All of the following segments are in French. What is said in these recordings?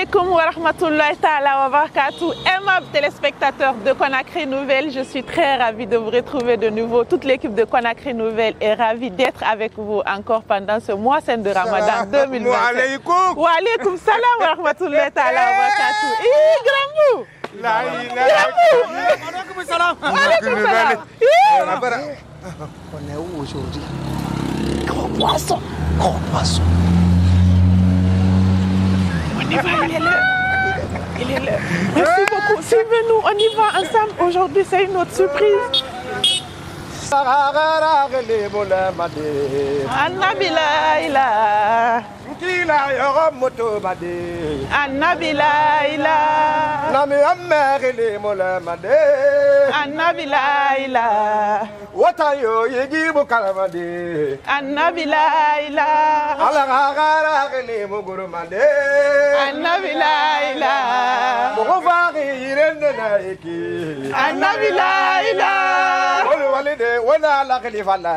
alaikum wa rahmatullahi ta'ala wa barakatuh. Aimables téléspectateurs de Conakry Nouvelle, je suis très ravie de vous retrouver de nouveau. Toute l'équipe de Conakry Nouvelle est ravie d'être avec vous encore pendant ce mois saint de Ramadan 2020. Wa alaikum salam wa rahmatullahi ta'ala wa barakatuh. Grambou. On est où aujourd'hui? Gros poisson. Gros poisson. On y va, il est là. Merci beaucoup. Suivez-nous, on y va ensemble. Aujourd'hui, c'est une autre surprise. Annabilaïla. Annabilaïla. Annabilaïla. Watayo yegibu kalamade Annabilaïla. Alagagara mugurumade Annabilaïla. Mugufari yirende naiki Annabilaïla. Wali walide wana la khalifala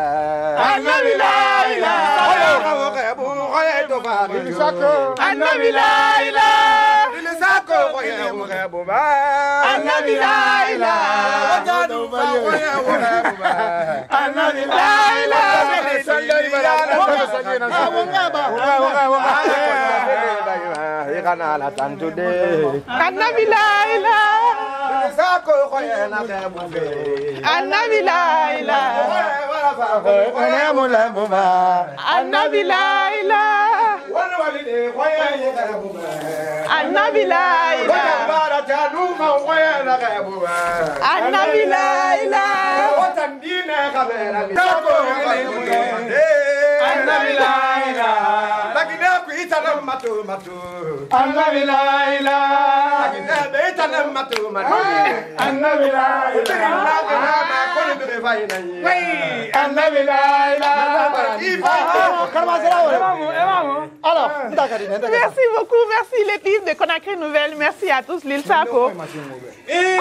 Annabilaïla. Wali khabu fari Annabilaïla. Lisako khabu ba Annabilaïla. Annabilaïla. Annabilaïla. Annabilaïla. Annabilaïla. Annabilaïla. Annabilaïla. Annabilaïla. Alors, merci beaucoup, merci l'équipe de Conakry Nouvelle, merci à tous l'île Sako. Est-ce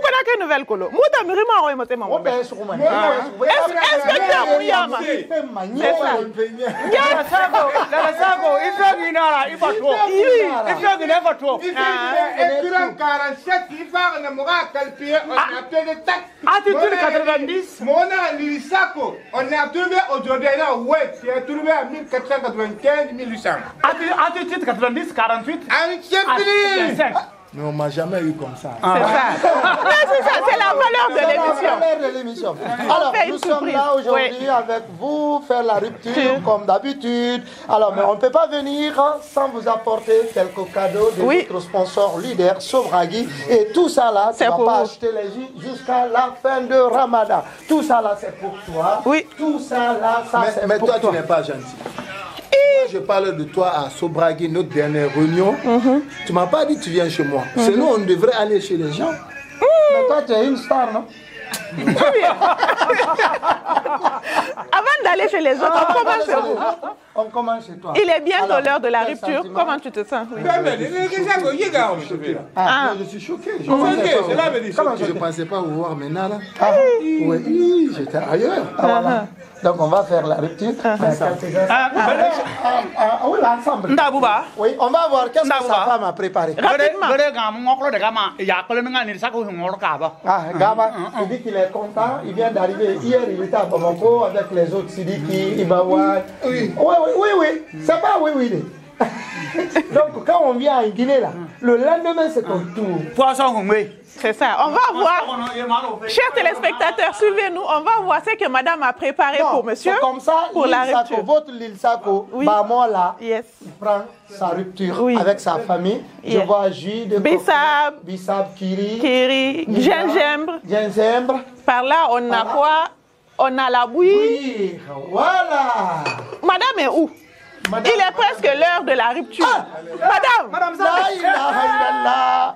Conakry Nouvelle Kolo? Est-ce que tu as Mouyama? C'est ça. Attitude 90. On a trouvé aujourd'hui là, ouais, c'est trouvé à 1495, 1800. Attitude 90, 48. mais on m'a jamais eu comme ça. C'est ça. C'est ça, c'est la valeur de l'émission. Alors, nous sommes là aujourd'hui avec vous, faire la rupture comme d'habitude. Alors, mais on ne peut pas venir sans vous apporter quelques cadeaux de notre sponsor leader, Sobragui. Et tout ça là, tu ne vas pas acheter les jus jusqu'à la fin de Ramadan. Tout ça là, c'est pour toi. Oui. Tout ça là, ça c'est pour toi. Mais toi, tu n'es pas gentil. Moi, je parle de toi à Sobragui, notre dernière réunion. Tu ne m'as pas dit que tu viens chez moi. Sinon, on devrait aller chez les gens. Mais toi, tu es une star, non? Avant d'aller chez les autres, on commence chez vous. On commence chez toi. Il est bientôt l'heure de la rupture. Comment tu te sens? Je suis choqué. Je ne pensais pas vous voir maintenant. Là. Oui, j'étais ailleurs. Voilà. Donc on va faire la rupture. Oui, ensemble. Oui, on va voir qu'est-ce que sa femme a préparé. Gaba, il dit qu'il est content. Il vient d'arriver. Hier, il était à Bamako avec les autres Sidiki, Ibawa. Oui. C'est pas oui. Donc quand on vient en Guinée là, le lendemain c'est ton tour. C'est ça. On va voir. Chers téléspectateurs, suivez-nous. On va voir ce que madame a préparé pour monsieur. Comme ça, pour la rupture. Votre Lil Sako, moi là, il prend sa rupture avec sa famille. Je vois jus de bissap, kiri, gingembre. Par là, on a quoi? On a la bouillie. Oui, voilà. Madame est où? Il est presque l'heure de la rupture. Madame.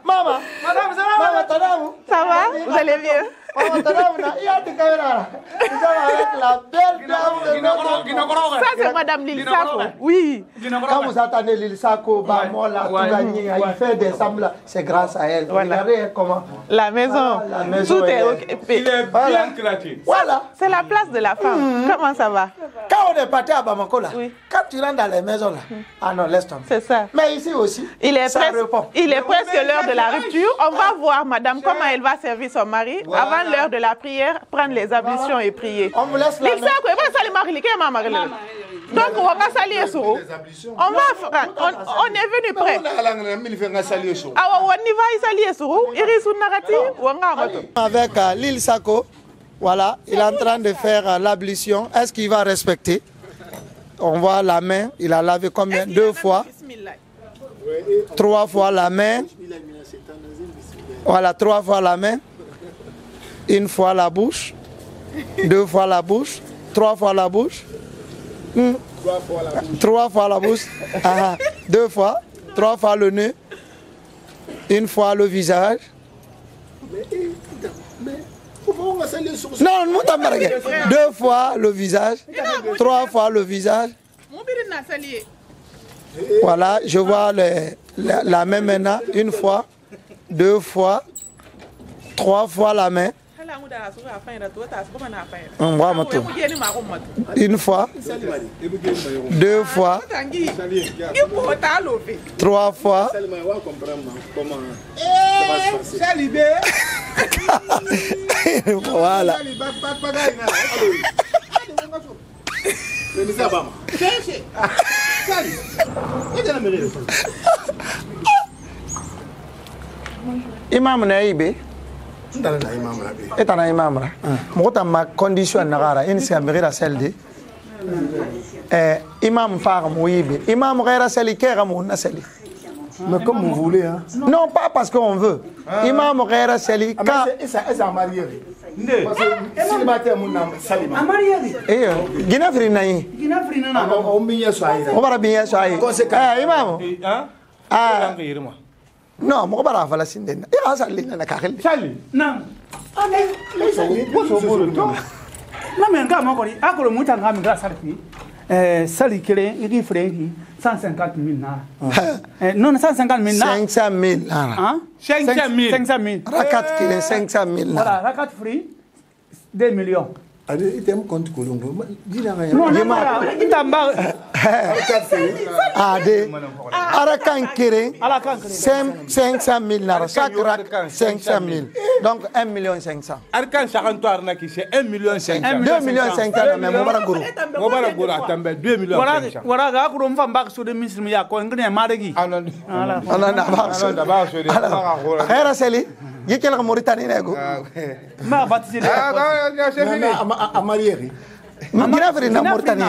Maman. Ça va? Vous allez bien? avec la belle dame de notre... Ça, c'est Madame Lilsako. Oui. Quand vous attendez Lilsako, il fait des semblables. C'est grâce à elle. Regardez comment... La maison. La maison tout est occupé. Il est bien claqué. Voilà. C'est la place de la femme. Comment ça va? Quand on est parti à Bamako, là, oui. quand tu rentres dans les maisons, là, ah non, laisse tomber. C'est ça. Mais ici aussi, il est ça répond. Il est presque l'heure de la rupture. On va voir, madame, comment elle va servir son mari. Voilà. Avant l'heure de la prière, prendre les ablutions et prier. On vous laisse la main. Donc, on va pas saluer sur vous. On est venu prêt. Avec Lilsako, voilà, il est en train de faire l'ablution. Est-ce qu'il va respecter? On voit la main, il a lavé combien? 2 fois. 3 fois la main. Voilà, 3 fois la main. 1 fois la bouche. 2 fois la bouche. 3 fois la bouche. 3 fois la bouche. 2 fois. 3 fois le nez. 1 fois le visage. Non, 2 fois le visage. 3 fois le visage. Voilà, je vois la main maintenant. 1 fois, 2 fois, 3 fois la main. 1 fois, 2 fois, 3 fois. Voilà. Imam Naïbe. Et un imam. Moi, ma condition nagara, une c'est américaine celle de. Imam Far Mouibe. Imam Rera Seli Keramouna Seli. Mais comme vous voulez, hein. Non, pas parce qu'on veut. Imam Rera Seli. Et ça marié. Parce que si le matin, mon nom, Salima. Guinée Frinaï. On va bien soigner. Imam. Ah. Non, je ne vais pas faire ça. Je vais faire ça. Non. Non, mais quand Sali Kélé, il fait 150 000 naira. Non, 150 000 naira. 500 000 naira. 500 000. Rakat Kélé, 500 000 naira. Voilà, Rakat Free, 2 millions. Il t'aime compte Colombo. Dis la rien. Non, il t'a mal. Arakan Kéré, 500 000 naira. Chaque rack, 500 000. Donc 1 million 500. Arkan Charantoire, c'est 1 million 500. 2 millions 500, mais Mobara Gourou. Mobara Gourou, 2 millions 500. Voilà, là, on va back sur le ministre, il y a quoi, on a marqué. On en a marqué. Alors, Seli, il y a quelqu'un Mauritanie. Ma baptisé. À marier. Gira Frina Mauritanie.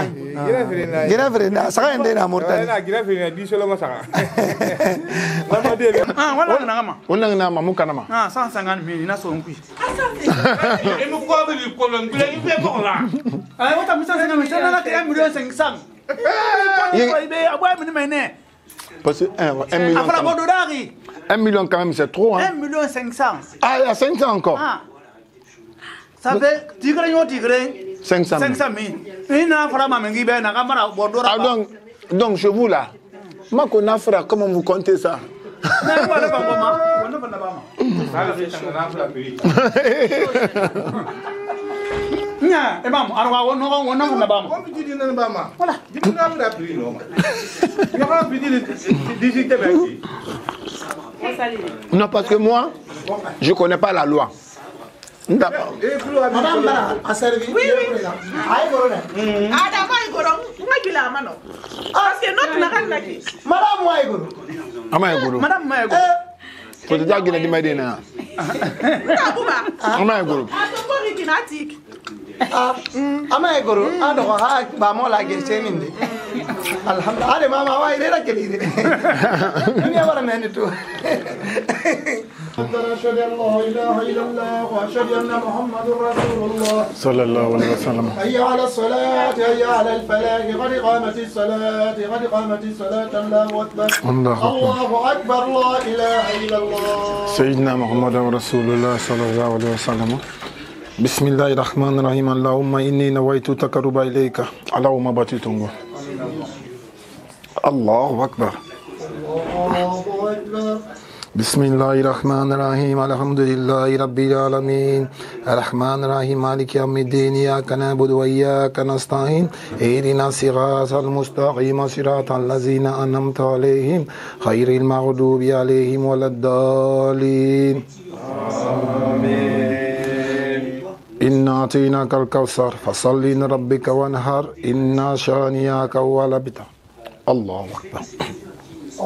Gira Frina, ça va aider la Mauritanie. Gira Frina, dis seulement ça. Voilà, on a un maman Kanama. 150 000, il a son prix. Et nous quoi le problème? Il fait bon là. Ah, on t'a mis 150 000, c'est là que 1 million 500. Parce que 1 million. 1 million quand même, c'est trop. 1 million 500. Ah, il y a 500 encore. Ça fait 500 000. Donc chez vous là, Makonafra, comment vous comptez ça? Non, parce que moi, je ne connais pas la loi. D'accord. Madame a servi. Oui, oui. Madame Waïgourou. Madame Maïgourou. Faut te dire qu'il a dit Medina. Amaïgourou. Amaïgourou. Ah, bah, moi, la guerre, c'est mine. Alhamdulillah. Allez, maman, ouais, il est là, qu'il est. Il n'y a pas de mène tout. أشهد أن لا إله إلا الله وأشهد أن محمد رسول الله صلى الله عليه وسلم. حي على الصلاة حي على الفلاح قد قامت الصلاة قد قامت الصلاة الله أكبر الله أكبر لا إله إلا الله سيدنا محمد رسول الله صلى الله عليه وسلم. بسم الله الرحمن الرحيم اللهم إني نويت تقرب إليك اللهم باتيتونغو الله أكبر بسم الله الرحمن الرحيم الحمد لله رب العالمين الرحمن الرحيم مالك يوم الدين إياك نعبد وإياك نستعين اهدنا الصراط المستقيم صراط الذين أنعمت عليهم غير المغضوب عليهم ولا الضالين آمين إنا أعطيناك الكوثر فصل لربك وانحر إن شانئك هو الأبتر الله أكبر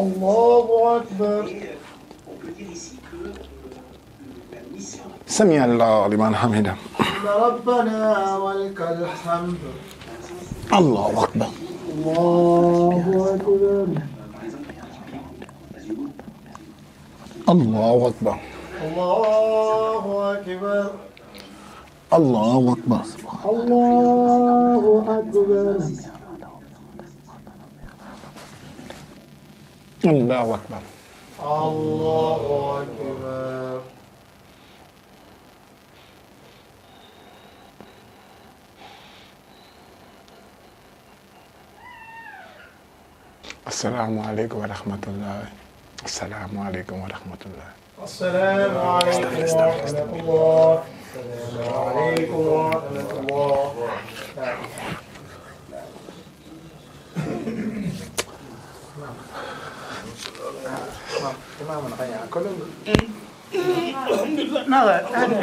الله أكبر سمع الله لمن حمده ربنا ولك الحمد الله أكبر الله أكبر الله أكبر الله أكبر الله أكبر الله أكبر الله أكبر الله أكبر السلام عليكم ورحمة الله السلام عليكم ورحمة الله السلام عليكم ورحمة الله السلام عليكم ورحمة الله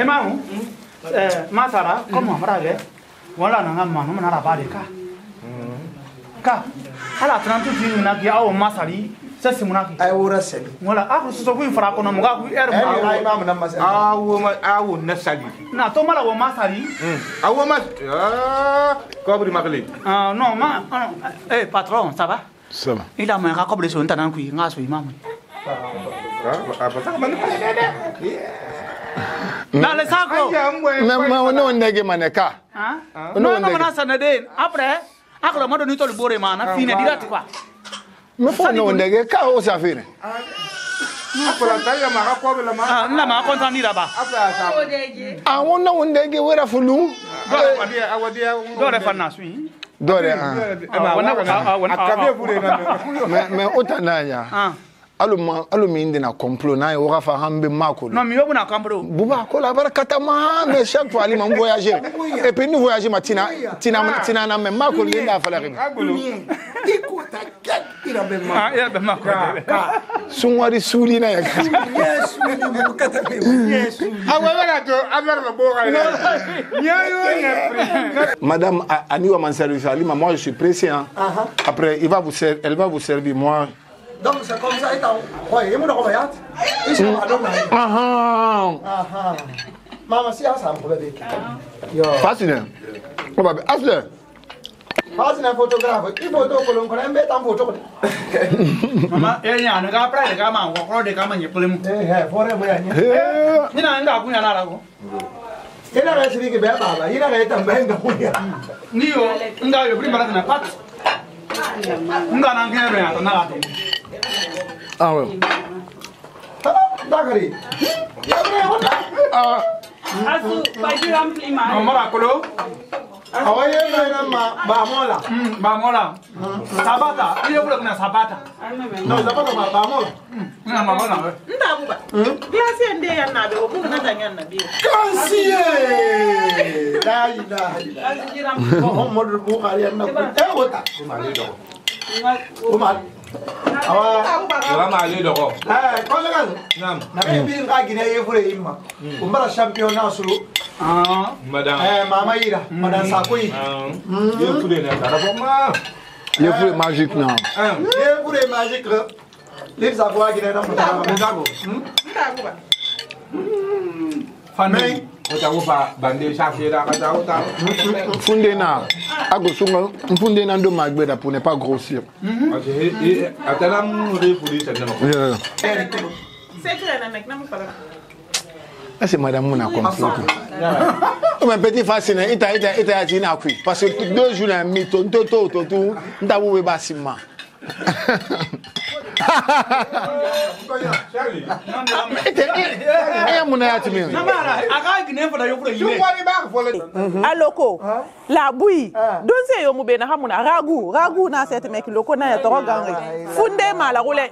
Imamu, Masara, como Brave, wala na manu na rabade ka. Ka, ala trantu tin na ki awo masari, sesi munaki. Ay wura sebi. Wala aku so ku fara ko na muga ku er Ay imam na masali. awo nasali na to mala wo masari. awo mas kobri makali Non, patron, ça va? Ça va. Il a moins comme les sons tanan ku nga so imamu. Dans le sac. Mais on n'est maneka. Non, na sanade. Après, akolo mo do ni to le bore mana fine direct quoi. Mais faut non ndege ka o sa fine. Na ma kontan ni raba. Ah on na ndege wera fulu. Do re fanna sui. Dore mais otananya. Alo mi na complot na yo rafa hambe mako. Non, mi yobu na complot. Buba ko la barakata ma mais chaque fois ali man voyager. Et puis nous voyager matina na même mako le na fala rebe. Iko ta ket ira be ma. Ah, ya be mako. Sunwari suli na ya. Yes, mu kata be. Yes. Madame Aniwa man service ali moi je suis pressé hein. Après elle va vous servir moi. Donc c'est comme ça, ouais, il me donne rien. Il se va donner. Maman, si ça me problème. Facile. On va asle. Facile un photographe. Il faut que l'on connaisse bien en photo. Maman, il y a un gars près de gamin, on croit des gamins, il peut le forêt moyen. Il a un gars qui a la rago. Il a réussi que bien baba, il a réussi un bien moyen. Nio, un gars, le prix malade n'a pas. Un gars n'a rien à ton alato. Ah ouais. D'accord. Asu, baju rempli ma. Non, mala kolo. Awaye na bamola. Bamola. Sabata, il y a pour na sabata. Non, sabata bamola. Na bamola. Ndabuba. Glacier nde ya na be o mu na tanya na bi. Glacier. La ilaha. Baju rempli. Muhammad Bukhari na. Wota. Umar. Awa mali dogo Kolegal. nam Na bi ka gine yefure imma. Umbara championnat sulu. madam Mama Ira, madame Sakoui. yefure na dara ma Yefure magique non. Yefure magique. Les savoir gine na ndago Ndabuba. Mais utago fa bande chafera ka tago ta Funde na. Agosunga funde na ndo magbeda pour ne pas grossir. atalam refuri ça Yeah. Secret na mek na mu fala. C'est madame Mouna comme ça. Mais petit facile, il t'a dit na kui parce que 2 jours et demi ton toto nda wo be basima. Aloko, la bouille. Don se yo mube na hamuna ragu na sete meki loko na ya toro gangi. Funde mala roule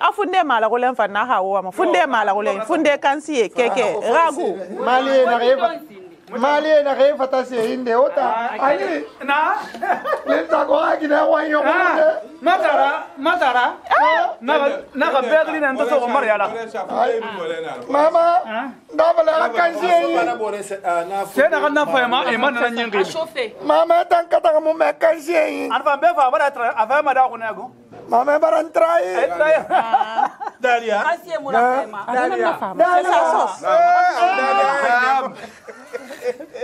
afunde mala roule mfa na hawo ma funde mala roule funde kansi keke ragu. Mali na re fatasi inde ota ali na lenta ko akina wanyo matara na ka begli na nto so mari ala mama ndabala kansi se na kana fa ma e man na nyingi mama tan kata mo me kansi an fa be fa bara tra ava ma da ko na go mama baran trai dalia Asie mo na fema. Dalia.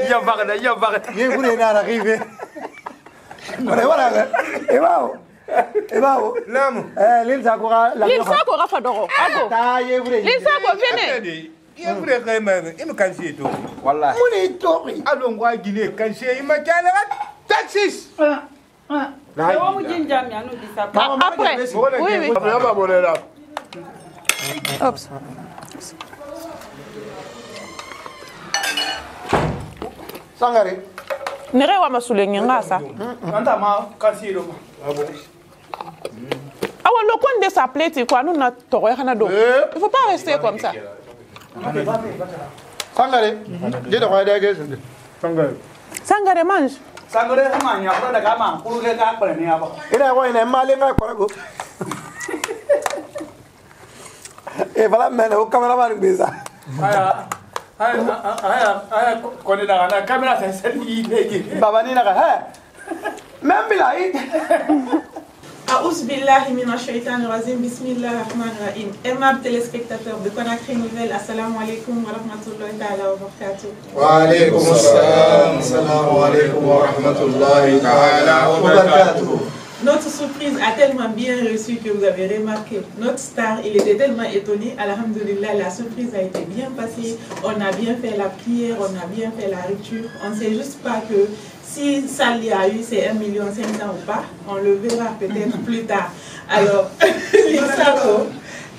Ya bagada. Ye fure na arrivé. Voilà. Et wow. Namu. L'île Sakura la. L'île Sakura fadoro. Ago. Ta ye fure. L'île Sakura venez. Ye fure kayma im kansi to. Wallahi. Muni tori. Alo ngwa Guinée kansi ima kana taxis. Ewa mu jinja mi anu disa. Après. Oui. Baba bolela. Ops. Sangare. Nere wa masulengi ngasa. anta ma kasi do Awa le compte de sa plainte quoi nous na toro kana do. Il faut pas rester comme ça. Sangare. Je dois aller à Sangare mange. sangare ma nya ko daga ma kulu ke ka pare ni aba ina wa ina mali nga ko go. E voilà men o cameraman beza. aya ko ni daga na kamera sa seli legi Baba ni na ha. Même bila it. Aous billahi minash shaitanir rajim. Bismillahir rahmanir rahim. Aimables téléspectateurs de Conakry Nouvelle, assalamu alaikum wa rahmatullahi ta'ala wa barakatuh. Wa alaykum assalam. Assalamu alaykum wa rahmatullahi ta'ala wa barakatuh. Notre surprise a tellement bien reçu que vous avez remarqué. Notre star, il était tellement étonné. Alhamdulillah, la surprise a été bien passée. On a bien fait la prière, on a bien fait la rupture. On ne sait juste pas que si ça y a eu, c'est 1,5 million ou pas. On le verra peut-être plus tard. Alors, Lissako,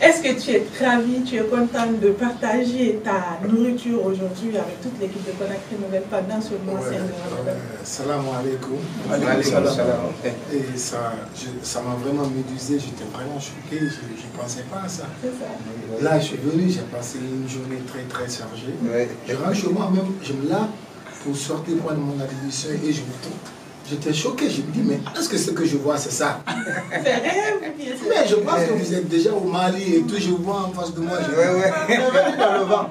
est-ce que tu es ravie, tu es contente de partager ta nourriture aujourd'hui avec toute l'équipe de Conakry Nouvelle pendant ce mois saint de Ramadan? Salam alaikum. Et ça m'a vraiment médusé, j'étais vraiment choqué, je ne pensais pas à ça. Là, je suis venu, j'ai passé une journée très chargée. Je rentre chez moi même, je me lave pour sortir prendre mon admission et je me tourne. J'étais choqué, je me dis, mais est-ce que ce que je vois, c'est ça? Mais je pense que vous êtes déjà au Mali et tout, je vous vois en face de moi. Je venu dans le vent.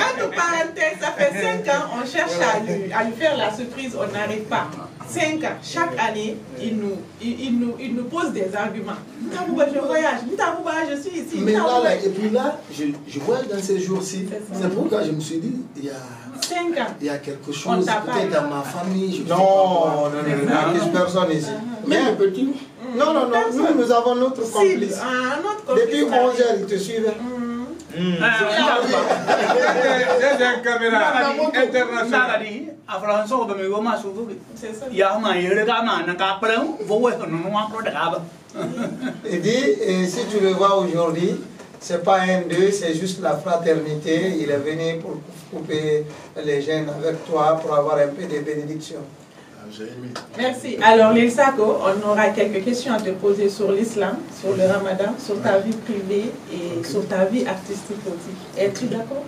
Entre parenthèses, ça fait 5 ans, on cherche à lui faire la surprise, on n'arrive pas. 5 ans, chaque année, il nous pose des arguments. Je voyage, je suis ici. Mais là, et puis là, je vois dans ces jours-ci, c'est pourquoi je me suis dit, il y a 5 ans. Il y a quelque chose, peut-être dans ma famille. Non, il n'y a personne ici. Mais un petit. Non, nous avons notre complice. Depuis 11 heures, il te suivait. C'est un caméra international. Il dit, si tu le vois aujourd'hui, c'est pas un d'eux, c'est juste la fraternité. Il est venu pour couper les gènes avec toi, pour avoir un peu de bénédiction. Merci. Alors, Lissako, on aura quelques questions à te poser sur l'islam, sur le ramadan, sur ta vie privée et sur ta vie artistique aussi. Es-tu d'accord?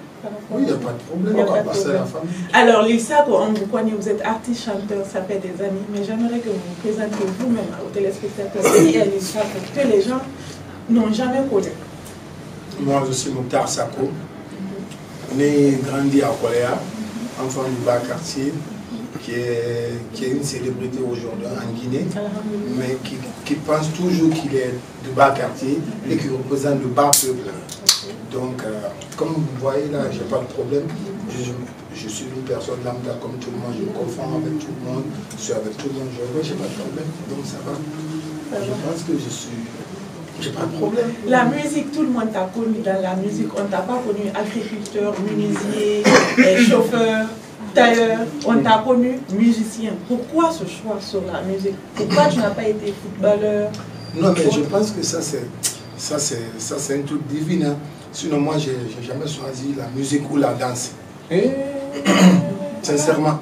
Oui, il n'y a pas de problème, on va passer à la famille. Alors, Lissako, on vous connaît, vous êtes artiste, chanteur, ça fait des années, mais j'aimerais que vous vous présentiez vous-même aux téléspectateurs. Qui est Lissako que les gens n'ont jamais connu? Moi, je suis Mokhtar Sako, né et grandi à Koléa, enfant du bas quartier, qui est une célébrité aujourd'hui en Guinée, mais qui pense toujours qu'il est du bas quartier et qui représente le bas peuple. Donc, comme vous voyez là, je n'ai pas de problème. Je suis une personne lambda comme tout le monde, je me confonds avec tout le monde, je suis avec tout le monde, je n'ai pas de problème, donc ça va. Je pense que je suis... J'ai pas de problème. La musique, tout le monde t'a connu dans la musique. On t'a pas connu agriculteur, menuisier, chauffeur. D'ailleurs, on t'a connu musicien. Pourquoi ce choix sur la musique? Pourquoi tu n'as pas été footballeur? Non, mais je pense que ça c'est un truc divin. Hein. Sinon, moi, j'ai jamais choisi la musique ou la danse. Sincèrement.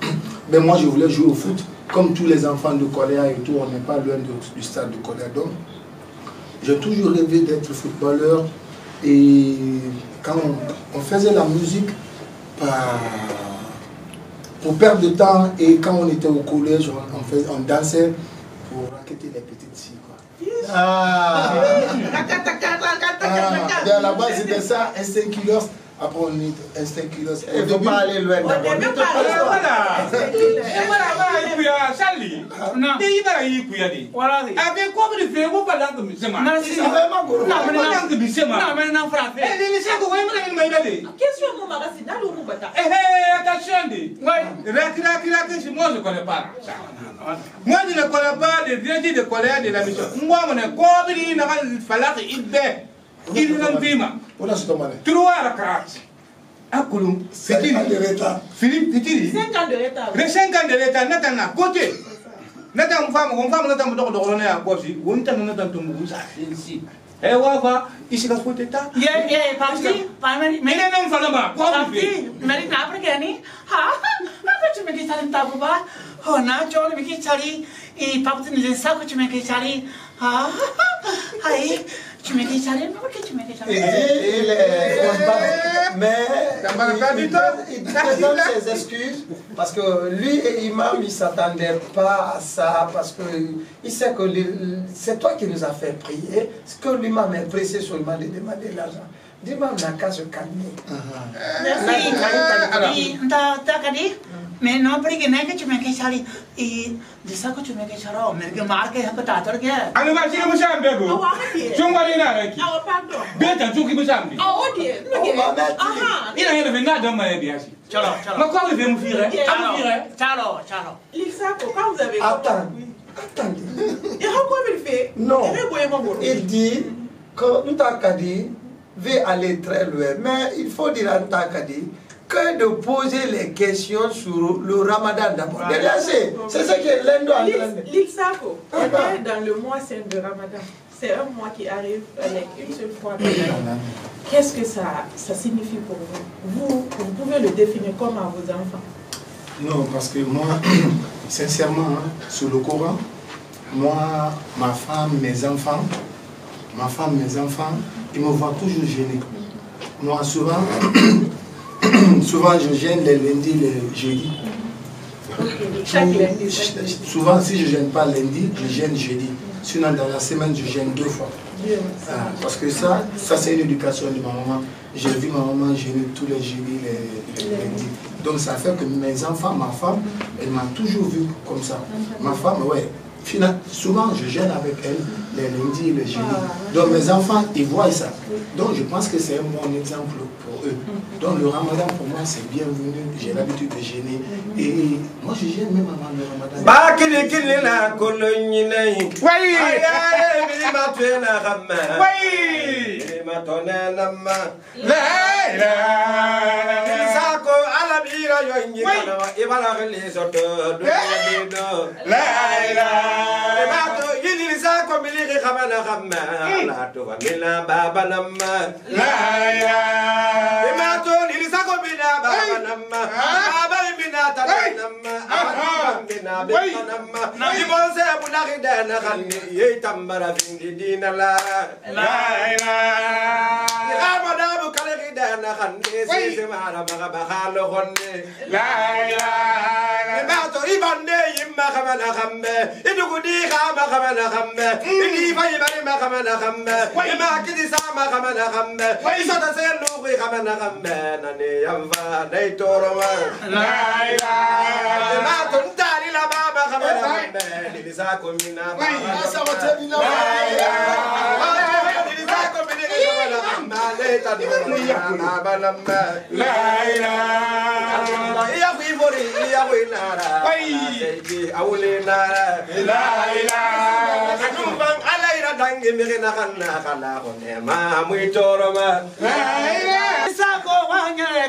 Mais moi, je voulais jouer au foot. Comme tous les enfants de Corée et tout, on n'est pas loin du stade de Corée. Donc, j'ai toujours rêvé d'être footballeur. Et quand on faisait la musique pour perdre de temps, et quand on était au collège, on dansait pour raqueter les petites filles. Là-bas, c'était ça, Instinct Killers. Après, on est Instinct Killers. Il ne faut pas aller loin d'abord. Moi, je ne connais pas. Moi, je ne connais pas des dirigeants de colère de la mission. Moi, je ne connais pas Philippe Titiri. 5 ans de retard. Les 5 ans de retard, Nathan à côté. Nathan, on femme, Nathan, on est à Bosi, on est à Nathan Tombouza, ici. Et Wafa, ici, la côté. Mais il est non Falama, quoi, mais après Gani, tu me dis ça, Tabouba, oh, Nacho, le Miki Chari, et Papin, les sacs, tu me dis Chari, tu me dis Chari, pourquoi tu me dis Chari? Mais il présente ses excuses parce que lui et Imam, ils ne s'attendaient pas à ça parce qu'il sait que c'est toi qui nous as fait prier. Ce que l'imam est pressé seulement de demander l'argent. L'imam n'a qu'à se calmer. Merci. Mais non, parce que tu me dis Chari, et de ça que tu me dis Chari, mais que marque est un peu tâteur. Alors, je vais vous faire un bébé. Tu vas aller là. Bien, tu vas me faire un bébé. Il a rien de venir dans ma vie. Ciao. Mais quoi vous me faire? Ciao. L'Ilsaco, quand vous avez... Attendez. Et comment il fait? Non. Il dit que Ntakadi veut aller très loin. Mais il faut dire à Ntakadi que de poser les questions sur le ramadan d'abord. C'est ce que l'Indo a dit. L'Ilsaco était dans le mois saint de ramadan. C'est un mois qui arrive avec une seule fois. Qu'est-ce que ça signifie pour vous? Vous pouvez le définir comme à vos enfants? Non, parce que moi, sincèrement, hein, sur le Coran, moi, ma femme, mes enfants, ils me voient toujours gêné. Moi, souvent, je gêne les lundis, les jeudis. Chaque lundi. Souvent, si je ne gêne pas lundi, je gêne jeudi. Sinon, dans la semaine, je gêne 2 fois. Parce que ça c'est une éducation de ma maman. J'ai vu ma maman gêner tous les jeudis, les lundis. Donc, ça fait que mes enfants, ma femme, elle m'a toujours vu comme ça. Ma femme, ouais. Souvent, je gêne avec elle les lundis et les jeudis. Donc, mes enfants, ils voient ça. Donc, je pense que c'est mon exemple pour eux. Donc, le ramadan, pour moi, c'est bienvenu. J'ai l'habitude de gêner. Et moi, je gêne même avant le ramadan.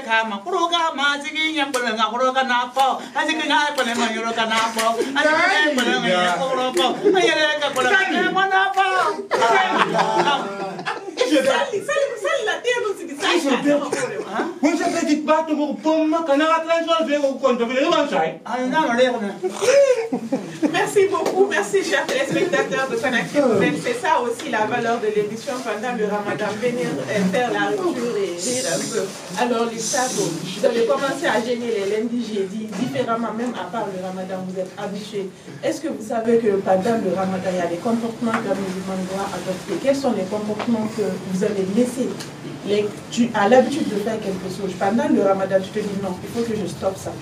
kama kuruka maziki nyambole ngakuruka napo aziki ngapole manyuruka napo aziki ngapole ngakuruka mayeleka kola manapo Sali la terre aussi que ça. Vous savez que tu vas te faire pour moi quand on a transformé au compte de Merci beaucoup, merci chers téléspectateurs de Conakry Nouvelle. C'est ça aussi la valeur de l'émission pendant le Ramadan, venir faire la rupture et rire un peu. Alors Lisa, vous avez commencé à gêner les lundis, jeudis, différemment, même à part le Ramadan, vous êtes habitués. Est-ce que vous savez que pendant le Ramadan, il y a des comportements que les musulmans doivent adopter? Quels sont les comportements que vous avez laissés? Tu as l'habitude de faire quelque chose. Pendant le Ramadan, tu te dis non, il faut que je stoppe ça.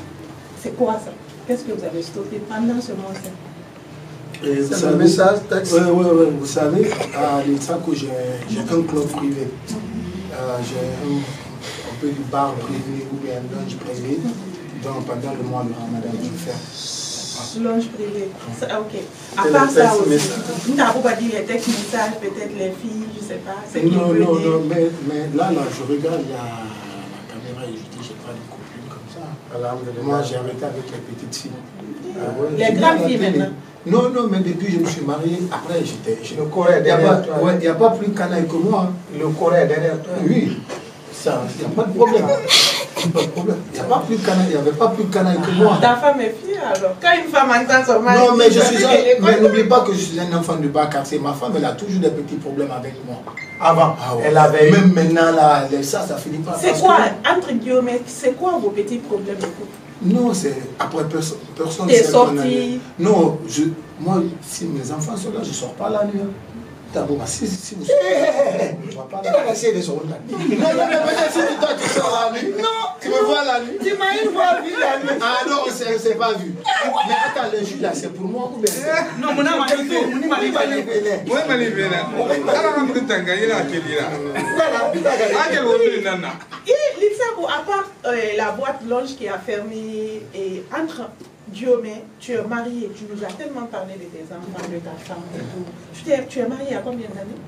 C'est quoi ça? Qu'est-ce que vous avez stoppé pendant ce mois-ci? C'est un message, texte. Oui, vous savez, à l'INSACO, j'ai un club privé. J'ai un peu du bar privé ou bien un lounge privé. Donc pendant le mois de Ramadan, je fais. Lounge privé. Ok. À part ça aussi, vous n'avez pas dit les textes messages, peut-être les filles, je ne sais pas. Non, mais là, je regarde la caméra et je dis, j'ai pas de copine comme ça. Moi, j'ai arrêté avec les petites filles. Les grandes filles maintenant? Non, mais depuis que je me suis marié, après j'étais. Le Corée derrière toi. Il n'y a pas plus canaille que moi. Le Corée derrière toi. Oui. Ça, il n'y a pas de problème. Il n'y avait pas plus canaille que moi. Ta femme est fière alors. Quand une femme entend son mari. Non, mais mais n'oublie pas que je suis un enfant du bas quartier. Ma femme, elle a toujours des petits problèmes avec moi. Avant, elle avait. Même maintenant, là, ça finit pas. C'est quoi, entre guillemets, c'est quoi vos petits problèmes de couple? Non, c'est après personne. T'es sorti? Non, moi, si mes enfants sont là, je ne sors pas la nuit. D'abord, si vous sortez, je ne vois pas la nuit. Il a essayé de sortir la nuit. Non, mais si toi tu sors la nuit, non, tu me vois la nuit. Tu m'as une fois vu la nuit. Ah non, c'est pas vu. Mais attends, le jus là, c'est pour moi ou bien? Non, mon âme a dit tout. Oui, Litsako, à part la boîte lounge qui a fermé, et entre Diomé, tu es marié, tu nous as tellement parlé de tes enfants, de ta femme et tout. Tu es marié à combien d'années?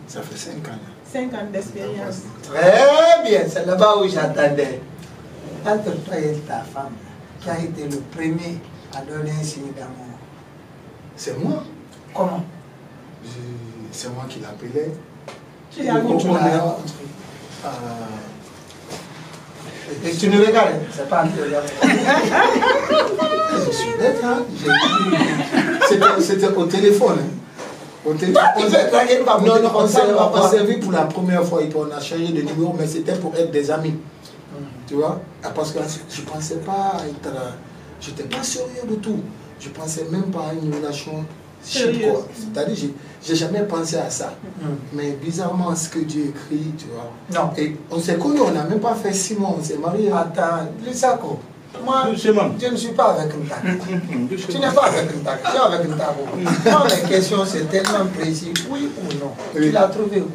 Ça fait 5 ans. 5 ans d'expérience. Très bien, c'est là-bas où j'attendais. Entre toi et ta femme, qui a été le premier à donner un signe d'amour? C'est moi. Comment? C'est moi qui l'appelais. Tu l'as rencontré? Et tu nous regardes, c'est pas un peu regarder. Je suis bête, hein. C'était au téléphone. Au téléphone. Non, on s'est servi pour la première fois et on a changé de numéro, mais c'était pour être des amis. Tu vois? Parce que je ne pensais pas être. Je n'étais pas sérieux du tout. Je ne pensais même pas à une relation shit, quoi. C'est-à-dire, j'ai jamais pensé à ça. Mais bizarrement, ce que Dieu écrit, tu vois. Non. Et on s'est connus, on n'a même pas fait 6 mois, on s'est mariés. Attends, Lissako, moi, je ne suis pas avec une taque. Tu n'es pas avec une taque, tu es avec une taque. Moi, la question, c'est tellement précis, oui ou non. Oui. Tu l'as trouvé où?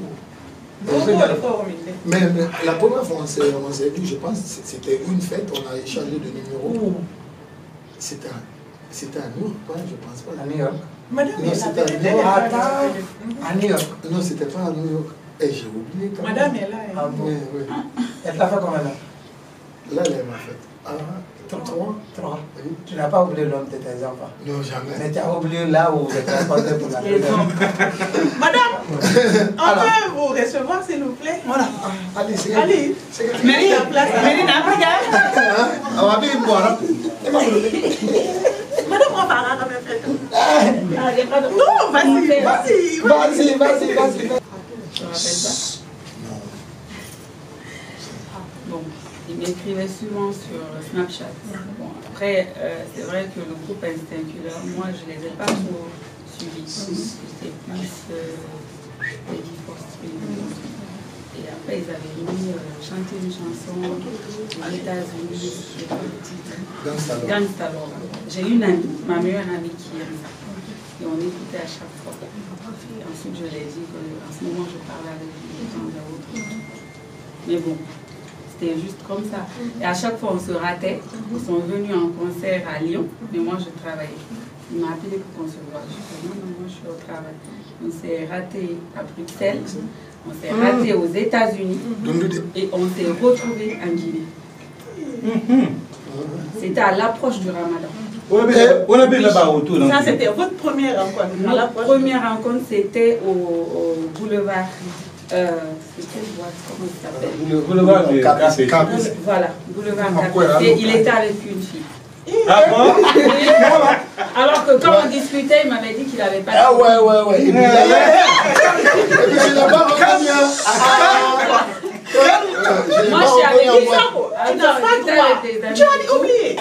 Mais la première fois on s'est vu, je pense que c'était une fête, on a échangé de numéros. C'était à New York, je pense pas. À New York? Madame, non, c'était à New York. À New York? Non, c'était pas à New York. Et j'ai oublié quand même. Madame est là. Ah bon? Oui. Elle t'a fait combien là? Là, elle m'a fait 3. Oui. Tu n'as pas oublié l'homme de tes enfants? Non, jamais. Mais tu as oublié là où vous êtes rencontrés pour la première fois. Madame, on peut vous recevoir s'il vous plaît? Voilà. Allez, c'est Allez. Mérina, Madame, on va quand même faire. Non, vas-y. Vas-y. Je me rappelle pas. Bon, il m'écrivait souvent sur Snapchat. Bon, après, c'est vrai que le groupe Instinculaire, moi, je ne les ai pas trop suivis. C'était plus Lady Force. Et après, ils avaient mis chanter une chanson aux États-Unis, le titre Gangsta Love. J'ai une amie, ma meilleure amie qui aime ça. Et on écoutait à chaque fois. Et ensuite, je lui ai dit qu'en ce moment, je parle avec lui de temps à autre. Mais bon, c'était juste comme ça. Et à chaque fois, on se ratait. Ils sont venus en concert à Lyon, mais moi, je travaillais. Il m'a appelé pour qu'on se voit. Je dis non, moi, je suis au travail. On s'est raté à Bruxelles. On s'est raté aux États-Unis et on s'est retrouvé en Guinée. C'était à l'approche du Ramadan. Ça, c'était votre première rencontre. Notre première rencontre, c'était au boulevard. C'était comment il s'appelle? Boulevard Capité. Voilà, boulevard Capité. Il était avec une fille. Ah bon? Alors que quand on discutait, il m'avait dit qu'il n'avait pas. Ah ouais. Et puis, je n'ai pas reconnu. Moi, je suis avec Tu as oublié.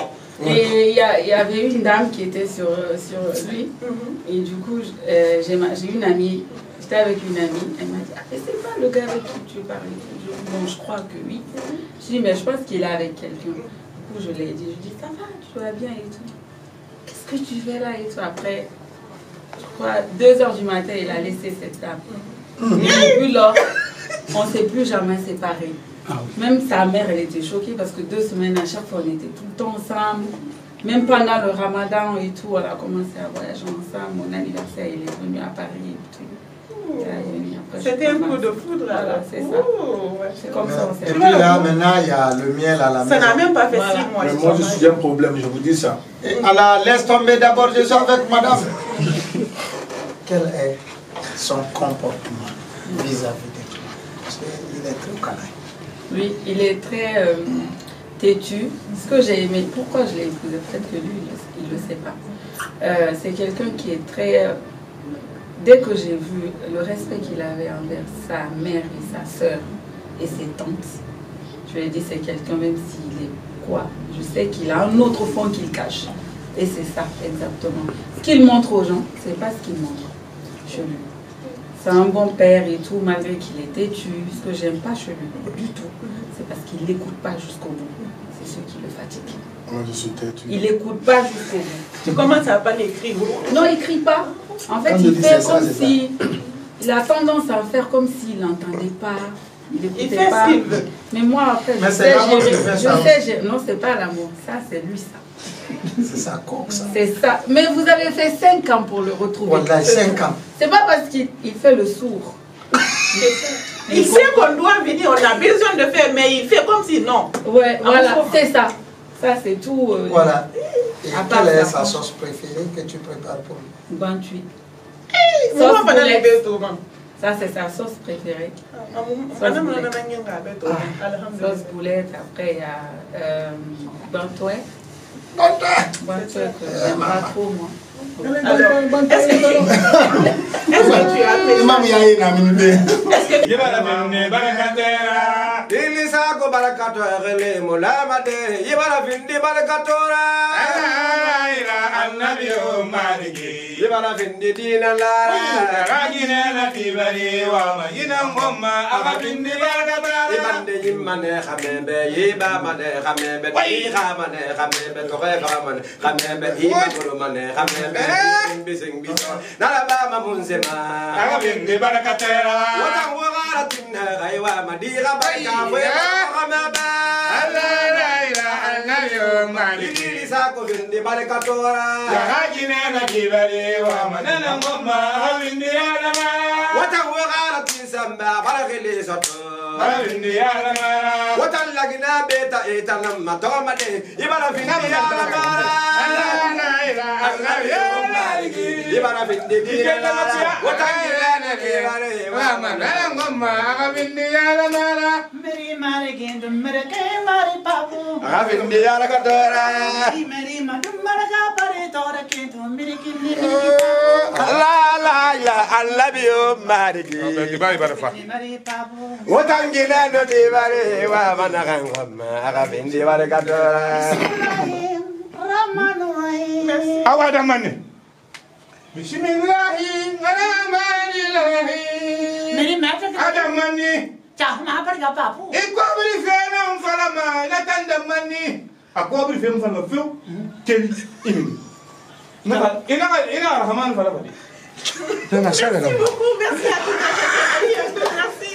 Et il y avait une dame qui était sur lui. Et du coup, j'ai une amie. J'étais avec une amie. Elle m'a dit, ah, mais c'est pas le gars avec qui tu parles. Bon, je crois que oui. Je dis, mais je pense qu'il est avec quelqu'un. Du coup, je l'ai dit. Je dis, ça va, tu vas bien et tout. Qu'est-ce que tu fais là et tout. Après, je crois, 2h du matin, il a laissé cette dame. Et depuis lors, on ne s'est plus jamais séparés. Même sa mère, elle était choquée parce que 2 semaines à chaque fois, on était tout le temps ensemble. Même pendant le Ramadan et tout, on a commencé à voyager ensemble. Mon anniversaire, il est venu à Paris et tout. C'était un coup de foudre. Voilà, c'est ça. C'est comme ça. Et puis là, maintenant, il y a le miel à la maison. Ça n'a même pas fait 6 mois. Mais moi, je suis un problème, je vous dis ça. Alors, laisse tomber d'abord, je suis avec madame. Quel est son comportement vis-à-vis de toi? Parce qu'il est très câlin. Oui, il est très têtu. Ce que j'ai aimé, pourquoi je l'ai épousé, peut-être que lui, il ne le sait pas. C'est quelqu'un qui est très... dès que j'ai vu le respect qu'il avait envers sa mère et sa soeur et ses tantes, je lui ai dit, c'est quelqu'un, même s'il est quoi, je sais qu'il a un autre fond qu'il cache. Et c'est ça, exactement. Ce qu'il montre aux gens, c'est pas ce qu'il montre chez lui. C'est un bon père et tout, malgré qu'il est têtu. Ce que j'aime pas chez lui, du tout, c'est parce qu'il n'écoute pas jusqu'au bout. C'est ce qui le fatigue. Moi, je suis têtu. Il n'écoute pas jusqu'au bout. Tu commences à pas l'écrire. Non, il crie pas. En fait, il fait comme si... Il a tendance à faire comme s'il n'entendait pas. Il n'écoutait pas. Ce qu'il veut. Mais moi, après, Mais je sais gérer. Non, c'est pas l'amour. Ça, c'est lui, ça. C'est ça, coq, ça. C'est ça. Mais vous avez fait 5 ans pour le retrouver. Voilà, 5 ans. C'est pas parce qu'il fait le sourd. Il sait qu'on doit venir, on a besoin de faire, mais il fait comme si non. Ouais, voilà, c'est ça. Ça, c'est tout. Voilà. Et quelle est sa ça. sauce préférée que tu prépares pour lui? Bantuit. Sauce boulette. Ça, c'est sa sauce préférée. Sauce boulette. Après, il y a bantouet. Bantouet que j'aime pas trop, moi. Est-ce que tu as Bising biso nalabama munzema agabinde barakatera wata wagara tinna gaiwa madira baika fwe kamaba la annayo mali sako binde barakatora yagine na kibare wa manana ngoma abinde alama wata wagara tinsamba barakele soto abinde alama wata lagina beta etanam matoma de ibara binde alama Ibara bindi dira, watangirana dira, wama nangoma agabindi yala mara, Meri mari gindu meri ke mari papu, agabindi yala kadora, meri madu maraga pare tora kintu meri kini. la Allah biyo marigi. Meri papu. Watangirana dira, wama nangoma agabindi yala kadora. Awada mane. Bismillahi rahmanirrahim. Meri mata Adam mani. Cah ma par ga papu. Ikobri fena mfalama na tanda mani. Akobri fena mfalama feu. Keli imi. Ina rahman falama. Merci beaucoup, merci à tous. Merci.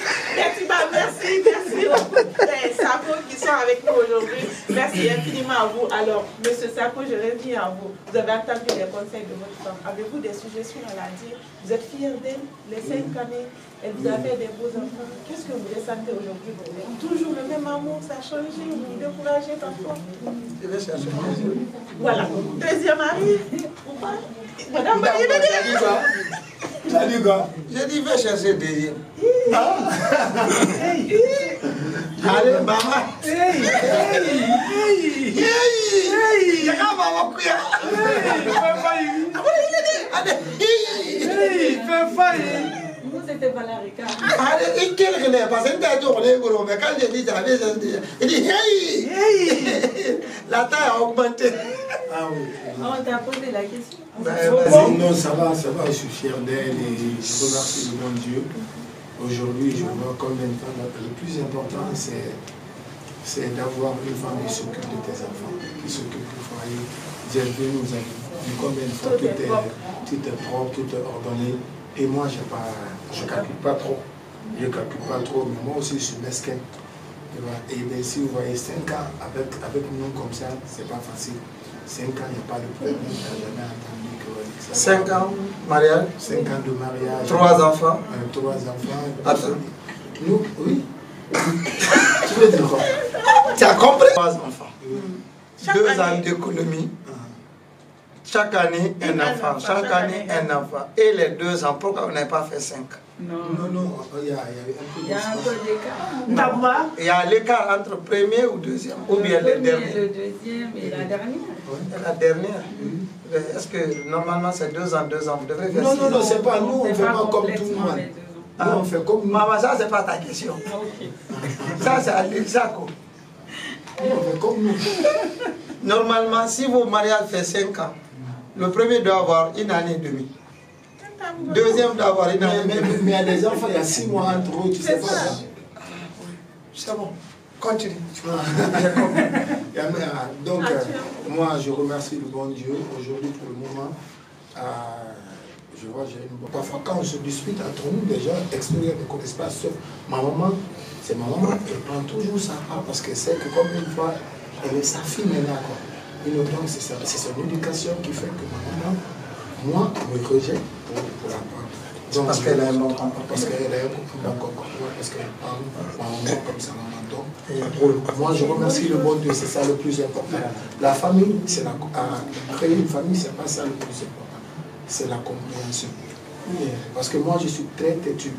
Ça vaut qui sont avec nous aujourd'hui. Merci infiniment à vous. Alors, Monsieur Sako, je reviens à vous. Vous avez entendu les conseils de votre femme. Avez-vous des suggestions à la dire? Vous êtes fiers d'elle, les 5 années, elle vous a fait des beaux enfants. Qu'est-ce que vous ressentez aujourd'hui? Toujours le même amour, ça a changé, vous vous découragez parfois? Je vais chercher. Voilà. Deuxième mari, ou pas? Madame, tu as dit quoi? J'ai dit, va chercher deuxième. Allez, maman. Nous, c'était Valarika. Allez, quel relais? Parce que t'as tourné, mais quand j'ai dit, il dit, hey! La taille a augmenté. Ah oui. On t'a posé la question. Non, ça va, je suis fier d'elle et je remercie le bon Dieu. Aujourd'hui, je vois combien de femmes. Le plus important, c'est d'avoir une femme qui s'occupe de tes enfants, qui s'occupe du foyer. J'ai vu, nous avons vu combien de fois tout est propre, tout est ordonné. Et moi, je ne calcule pas trop. Je ne calcule pas trop, mais moi aussi, je suis mesquin. Et bien, si vous voyez 5 ans avec nous comme ça, c'est pas facile. 5 ans, il n'y a pas de problème. Je n'ai jamais entendu que 5 ans mariage? 5 ans de mariage. 3 enfants? 3 enfants. Attends. Nous, oui. Tu veux dire quoi? Tu as compris? 3 enfants. 2 ans d'économie. Chaque année, un enfant. Chaque année, un enfant. Et les 2 ans, pourquoi on n'a pas fait 5? Non, il y a un peu d'écart. Il y a l'écart entre le premier ou deuxième, ou bien le dernier. Le deuxième et la dernière. La dernière. Est-ce que normalement c'est 2 ans, 2 ans, vous devrez faire 6 ans? Non, c'est pas nous, on ne fait pas comme tout le monde. Nous, on fait comme nous. Maman, ça, c'est pas ta question. Ça, c'est à l'Ilsaco. On fait comme nous. Normalement, si vos mariages fait 5 ans, le premier doit avoir 1 année et demie. Deuxième doit avoir 1 année et demie. Mais il y a des enfants, il y a 6 mois entre eux, tu sais pas ça. C'est bon. Continue. Donc, moi, je remercie le bon Dieu. Aujourd'hui, pour le moment, je vois, j'ai une bonne... Parfois, quand on se dispute entre nous, les gens extérieurs ne connaissent pas, sauf ma maman. C'est ma maman, elle prend toujours sa part parce qu'elle sait que comme une fois, elle est sa fille maintenant. Donc, c'est son éducation qui fait que ma maman, moi, me rejette pour la part. Parce qu'elle a un bon comportement. Parce qu'elle a un bon comportement, parce qu'elle parle ma maman comme ça, maman. Donc, moi, je remercie le bon Dieu, c'est ça le plus important. La famille, créer une famille, c'est pas ça le plus important. C'est la compréhension. Parce que moi, je suis très têtu.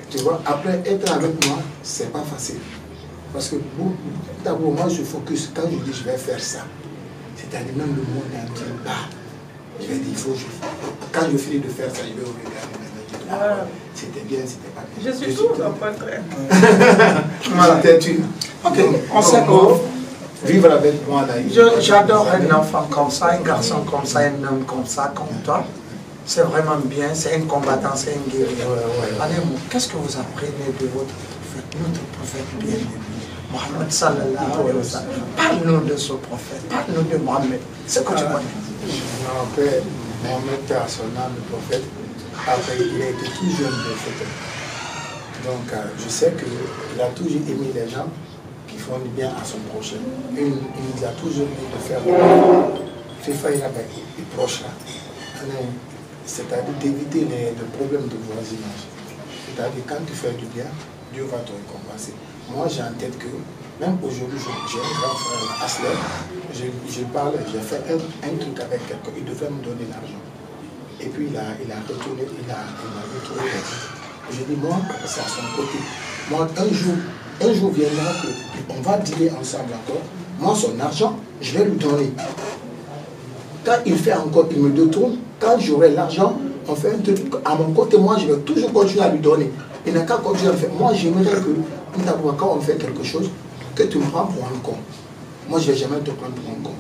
Tu vois, après être avec moi, c'est pas facile. Parce que d'abord, moi, je focus. Quand je dis je vais faire ça, c'est-à-dire même le monde entier part. Je vais dire, il faut que quand je finis de faire ça, je vais regarder. C'était bien, c'était pas bien. Je suis tout au contraire. Voilà, têtu. Ok, on sait qu'on vivre avec moi là. J'adore un enfant comme ça, un garçon comme ça, un homme comme ça, comme toi. C'est vraiment bien, c'est un combattant, c'est un guerrier. Allez, qu'est-ce que vous apprenez de votre prophète, notre prophète bien-aimé, Mohammed sallallahu alayhi wa sallam? Parle-nous de ce prophète, parle-nous de Mohammed. C'est quoi tu connais? Après, Mohammed a son âme de prophète. Après, il a été tout jeune prophète. Donc, je sais qu'il a toujours aimé les gens qui font du bien à son prochain. Il nous a toujours dit de faire du bien. FIFA, il a des proches là. C'est-à-dire d'éviter les problèmes de voisinage. C'est-à-dire quand tu fais du bien, Dieu va te récompenser. Moi j'ai en tête que, même aujourd'hui, j'ai un grand frère, Asler, je parle, j'ai fait un truc avec quelqu'un, il devait me donner l'argent. Et puis il a retourné, il a retrouvé. J'ai dit, moi, c'est à son côté. Moi, un jour viendra qu'on va dîner ensemble encore. Moi, son argent, je vais lui donner. Quand il fait encore, il me détourne. Quand j'aurai l'argent, on fait un truc à mon côté. Moi, je vais toujours continuer à lui donner. Il n'a qu'à continuer à le faire. Moi, j'aimerais que, quand on fait quelque chose, que tu me prends pour un con. Moi, je ne vais jamais te prendre pour un con.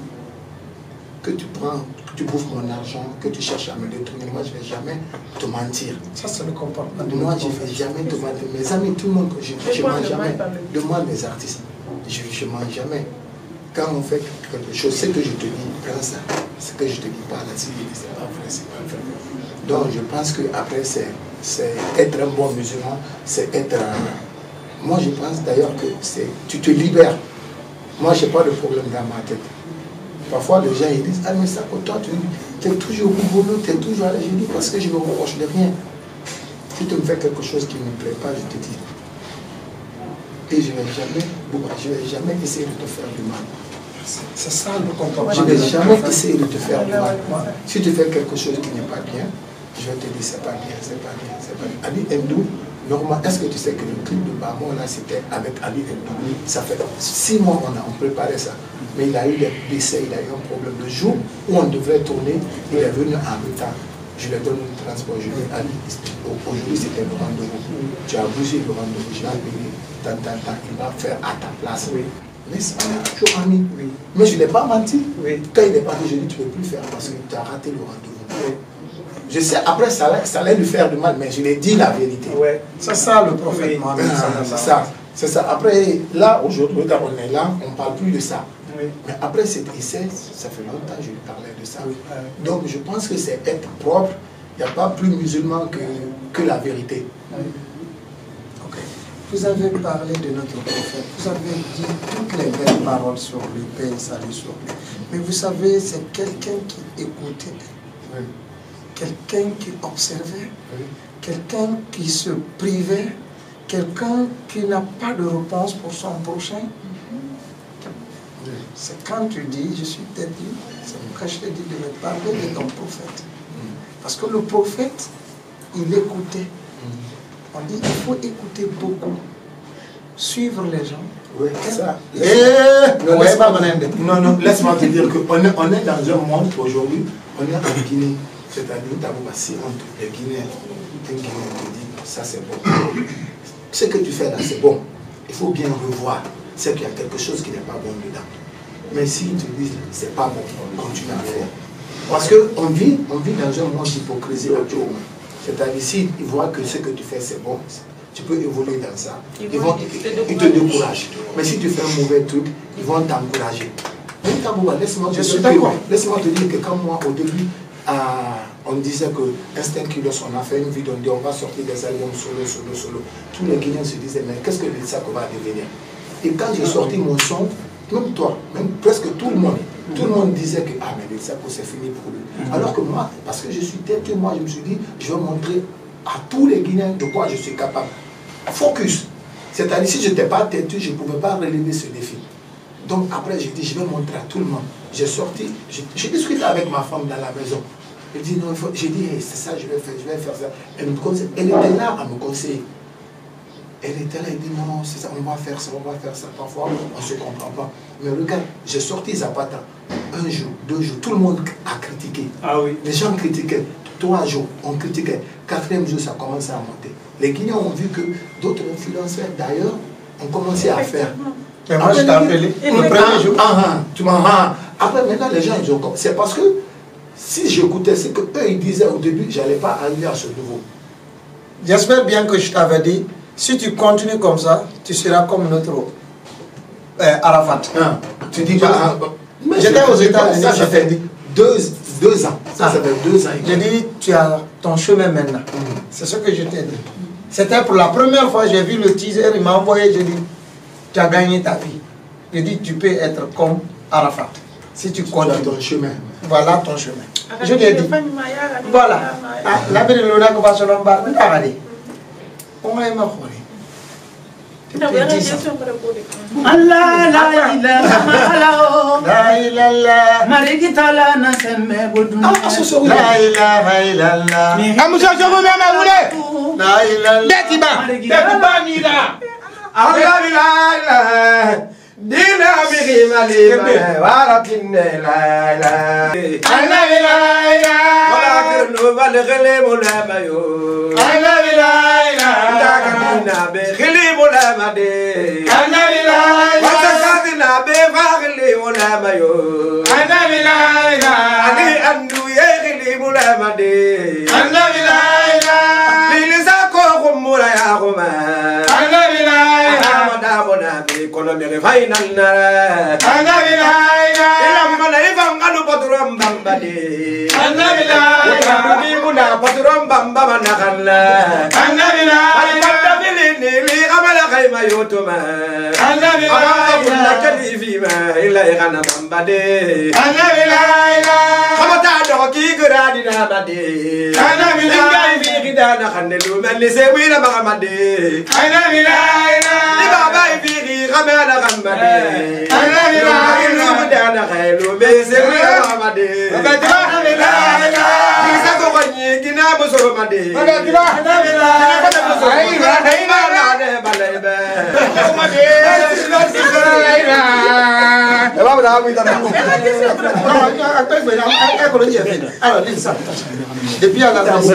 Que tu bouffes mon argent, que tu cherches à me détourner. Moi, je ne vais jamais te mentir. Ça, c'est le comportement. Moi, je ne vais jamais te mentir. Mes amis, tout le monde, je ne mens jamais. Demande mes artistes. Je ne mens jamais. Quand on fait quelque chose, ce que je te dis, prends ça. Ce que je te dis pas là, c'est pas vrai, c'est pas vrai. Donc je pense qu'après, c'est être un bon musulman, c'est être Moi, je pense d'ailleurs que tu te libères. Moi, je n'ai pas de problème dans ma tête. Parfois, les gens ils disent, ah mais ça, toi, tu es toujours au boulot, tu es toujours à la génie parce que je ne me reproche de rien. Si tu me fais quelque chose qui ne me plaît pas, je te dis. Et je ne vais jamais essayer de te faire du mal. C'est ça le comportement. Je ne vais jamais essayer de te faire du mal. Si tu fais quelque chose qui n'est pas bien, je vais te dire, c'est pas bien, c'est pas bien, c'est pas bien. Ali Ndou, normalement, est-ce que tu sais que le clip de Bamon, là, c'était avec Ali Ndou? Ça fait 6 mois qu'on a préparé ça. Mais il a eu des blessés, il a eu un problème. Le jour où on devrait tourner, il est venu en retard. Je lui donne le transport. Je lui dis, Ali, aujourd'hui c'était le rendez-vous. Tu as bougé le rendez-vous, je l'ai appelé. Il va faire à ta place. Oui. Mais on est toujours amis. Oui. Mais je ne l'ai pas menti. Oui. Quand il est parti, je lui ai dit, tu ne peux plus faire parce que tu as raté le rendez-vous. Oui. Je sais, après, ça allait lui faire du mal, mais je lui ai dit la vérité. Ouais. C'est ça le prophète Mohammed. C'est ça. C'est ça. Après, là, aujourd'hui, quand on est là, on ne parle plus de ça. Oui. Mais après cette essai, ça fait longtemps que je lui parlais de ça. Oui. Donc, je pense que c'est être propre. Il n'y a pas plus musulman que la vérité. Oui. Ok. Vous avez parlé de notre prophète. Vous avez dit toutes les belles paroles sur lui, paix et salut sur lui. Mais vous savez, c'est quelqu'un qui écoutait. Oui. Quelqu'un qui observait, oui. Quelqu'un qui se privait, quelqu'un qui n'a pas de réponse pour son prochain. Oui. C'est quand tu dis, je suis têtu, c'est pourquoi je t'ai dit de me parler de ton prophète. Parce que le prophète, il écoutait. On dit, il faut écouter beaucoup, suivre les gens. Oui, c'est ça. Non, laisse-moi te dire qu'on est dans un monde aujourd'hui, on est en Guinée. C'est-à-dire, si les Guinéens, un Guinéen te dit, ça c'est bon. Ce que tu fais là, c'est bon. Il faut bien revoir. C'est qu'il y a quelque chose qui n'est pas bon dedans. Mais si tu dis, c'est pas bon, continue à faire. Parce qu'on vit dans un monde d'hypocrisie actuellement. C'est-à-dire, s'ils voient que ce que tu fais, c'est bon, tu peux évoluer dans ça. Ils te découragent. Mais si tu fais un mauvais truc, ils vont t'encourager. Laisse-moi te dire que quand moi, au début, on disait que Instinct Kilos, on a fait une vidéo, on dit on va sortir des albums solo. Tous les Guinéens se disaient, mais qu'est-ce que le Lissako va devenir? Et quand j'ai sorti mon son, même toi, même presque tout le monde disait que ah, mais le Lissako c'est fini pour lui. Alors que moi, parce que je suis têtu, moi je me suis dit, je vais montrer à tous les Guinéens de quoi je suis capable. Focus. C'est-à-dire, si je n'étais pas têtu, je ne pouvais pas relever ce défi. Donc après, j'ai dit, je vais montrer à tout le monde. J'ai sorti, j'ai discuté avec ma femme dans la maison. Elle dit, non, j'ai dit, hey, c'est ça, je vais faire ça. Elle était là à me conseiller. Elle était là, elle dit, non, c'est ça, on va faire ça. Parfois, on ne se comprend pas. Mais regarde, j'ai sorti Zapata. 1 jour, 2 jours, tout le monde a critiqué. Ah oui. Les gens critiquaient. 3 jours, on critiquait. 4e jour, ça commençait à monter. Les Guinéens ont vu que d'autres influenceurs, d'ailleurs, ont commencé à faire. Et moi, je t'ai appelé. Le premier jour. Après, maintenant, les gens, ils ont compris. C'est parce que si j'écoutais ce qu'eux, ils disaient au début, je n'allais pas arriver à ce niveau. J'espère bien que je t'avais dit, si tu continues comme ça, tu seras comme notre Arafat. Tu dis j'étais aux États-Unis, ça fait 2 ans. Ça fait 2 ans. J'ai dit, tu as ton chemin maintenant. C'est ce que je t'ai dit. C'était pour la première fois, j'ai vu le teaser, il m'a envoyé, j'ai dit, tu as gagné ta vie. J'ai dit, tu peux être comme Arafat. Si tu continues. Ton chemin. Voilà ton chemin. Je lui ai dit, voilà. La belle luna que va se l'embarquer, on va aller. On va y m'affronter. Allah la ilaha la ilaha marigita la nasemme bodun la ilaha illallah amusa jogo mama wule la ilaha detiba ni la Allah la ilaha dina bi malima waratinna la ilaha Allah la ilaha wala kirnu bal ghalim la mayo Allah la ilaha dakina bi ghalim la made Allah la ilaha wasakadina bi ghalim la mayo Allah la ilaha ali andu ye ghalim la made Allah la ilaha lilisako khumura ya khuma Allah la ilaha madamona bi konomere fainalna Allah la ilaha ilamma la ifanganu patrum bambade Allah la ilaha bi muna patrum bamba manakalla Allah la ilaha li amala Ilai Mayotoma, Amanda Kalifima, Ilai Rana Bambade, Kamata Doki Gradina Bade, Ilai Vigidana Handelu, Melise Wina Mahamade, Baba Vigi Ramana Rambade, Ilumidana Helu, Mese Wina Mahamade, Depuis à la parce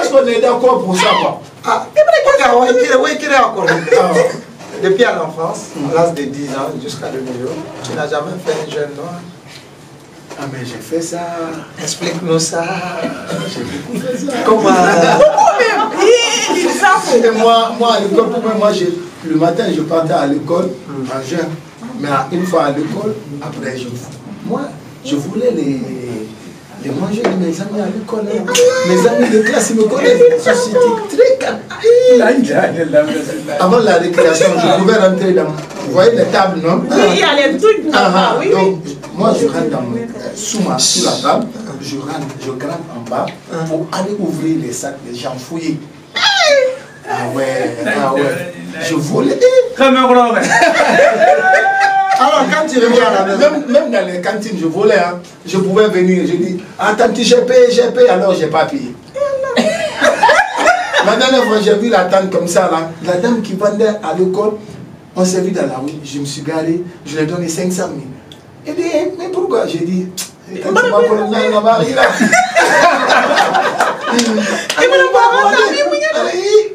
que qu'on est d'accord pour ça. Depuis à l'enfance, à l'âge de 10 ans jusqu'à le milieu, tu n'as jamais fait un jeune noir. Ah mais j'ai fait ça. Explique-nous ça. J'ai beaucoup fait ça. Comment Et moi à l'école, le matin je partais à l'école en jeune. Mais une fois à l'école, après je voulais les manger de mes amis à l'école. Mes amis de classe, ils me connaissent. C'était très avant la récréation, je pouvais rentrer dans... Vous voyez les tables, non? Oui, il y a les trucs. Oui. Donc, moi, je rentre sous la table, je grimpe en bas pour aller ouvrir les sacs des gens fouillés. Ah ouais. Je volais. Alors quand tu reviens à la maison, même dans les cantines, je volais, hein, je pouvais venir, je dis, attends, j'ai payé, alors j'ai pas payé. La dernière fois, j'ai vu la tante comme ça, là, la dame qui vendait à l'école, on s'est vu dans la rue, je me suis garé, je lui ai donné 500 000. Elle dit, mais pourquoi? J'ai dit, quand tu vas pour le mari là.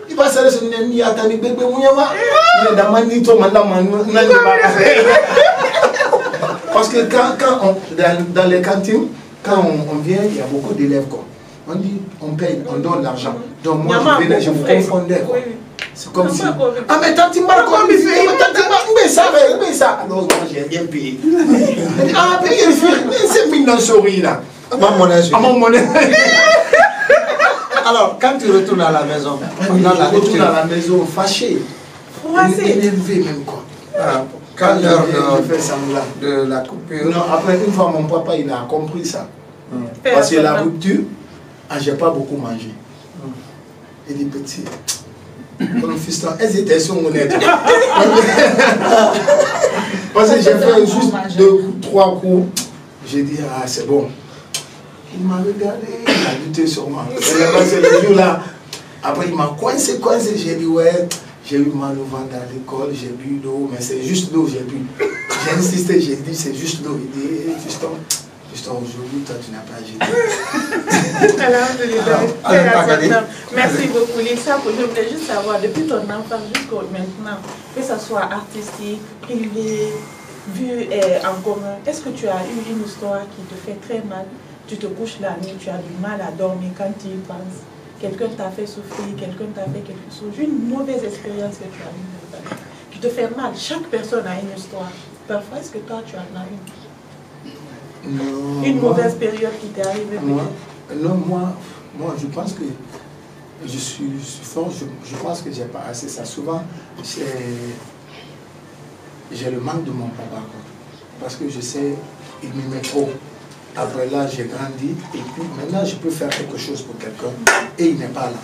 Il va s'arrêter sur une attendez bébé Mouyama. Il est dans Manito, parce que dans les cantines, quand on vient, il y a beaucoup d'élèves. On dit, on paye, on donne l'argent. Donc moi, je me confondais. C'est comme si... Ah mais tanti Marco, mais ça. Alors moi, j'ai bien payé. Ah, mais c'est mis dans ce riz là. À mon monnaie. Alors, quand tu retournes à la maison, à la maison fâché, énervé même quoi. Quand l'heure de la coupure. Non, après une fois, mon papa il a compris ça. Parce que la rupture, j'ai pas beaucoup mangé. Il dit petit, mon fiston, elles étaient sur mon aide. Parce que j'ai fait juste 2-3 coups. J'ai dit, ah c'est bon. Il m'a regardé, il a lutté sur moi. Et c'est le jour-là. Après, il m'a coincé. J'ai dit, ouais, j'ai eu mal au ventre à l'école, j'ai bu l'eau, mais c'est juste l'eau, j'ai bu. J'ai insisté, j'ai dit, c'est juste l'eau. Il dit, fiston, aujourd'hui, toi, tu n'as pas jeté. Merci beaucoup, Lisa. Je voulais juste savoir, depuis ton enfance jusqu'à maintenant, que ce soit artistique, privé, vu en commun, est-ce que tu as eu une histoire qui te fait très mal? Tu te couches la nuit, tu as du mal à dormir quand tu y penses. Quelqu'un t'a fait souffrir, quelqu'un t'a fait quelque chose. Une mauvaise expérience que tu as eue, qui te fait mal. Chaque personne a une histoire. Parfois, est-ce que toi, tu en as une? Non. Une mauvaise période qui t'est arrivée? Non, moi, je pense que je suis fort. Je pense que j'ai pas assez ça. Souvent, j'ai le manque de mon papa. Parce que je sais, il m'aimait trop. Après là, j'ai grandi et puis maintenant, je peux faire quelque chose pour quelqu'un et il n'est pas là.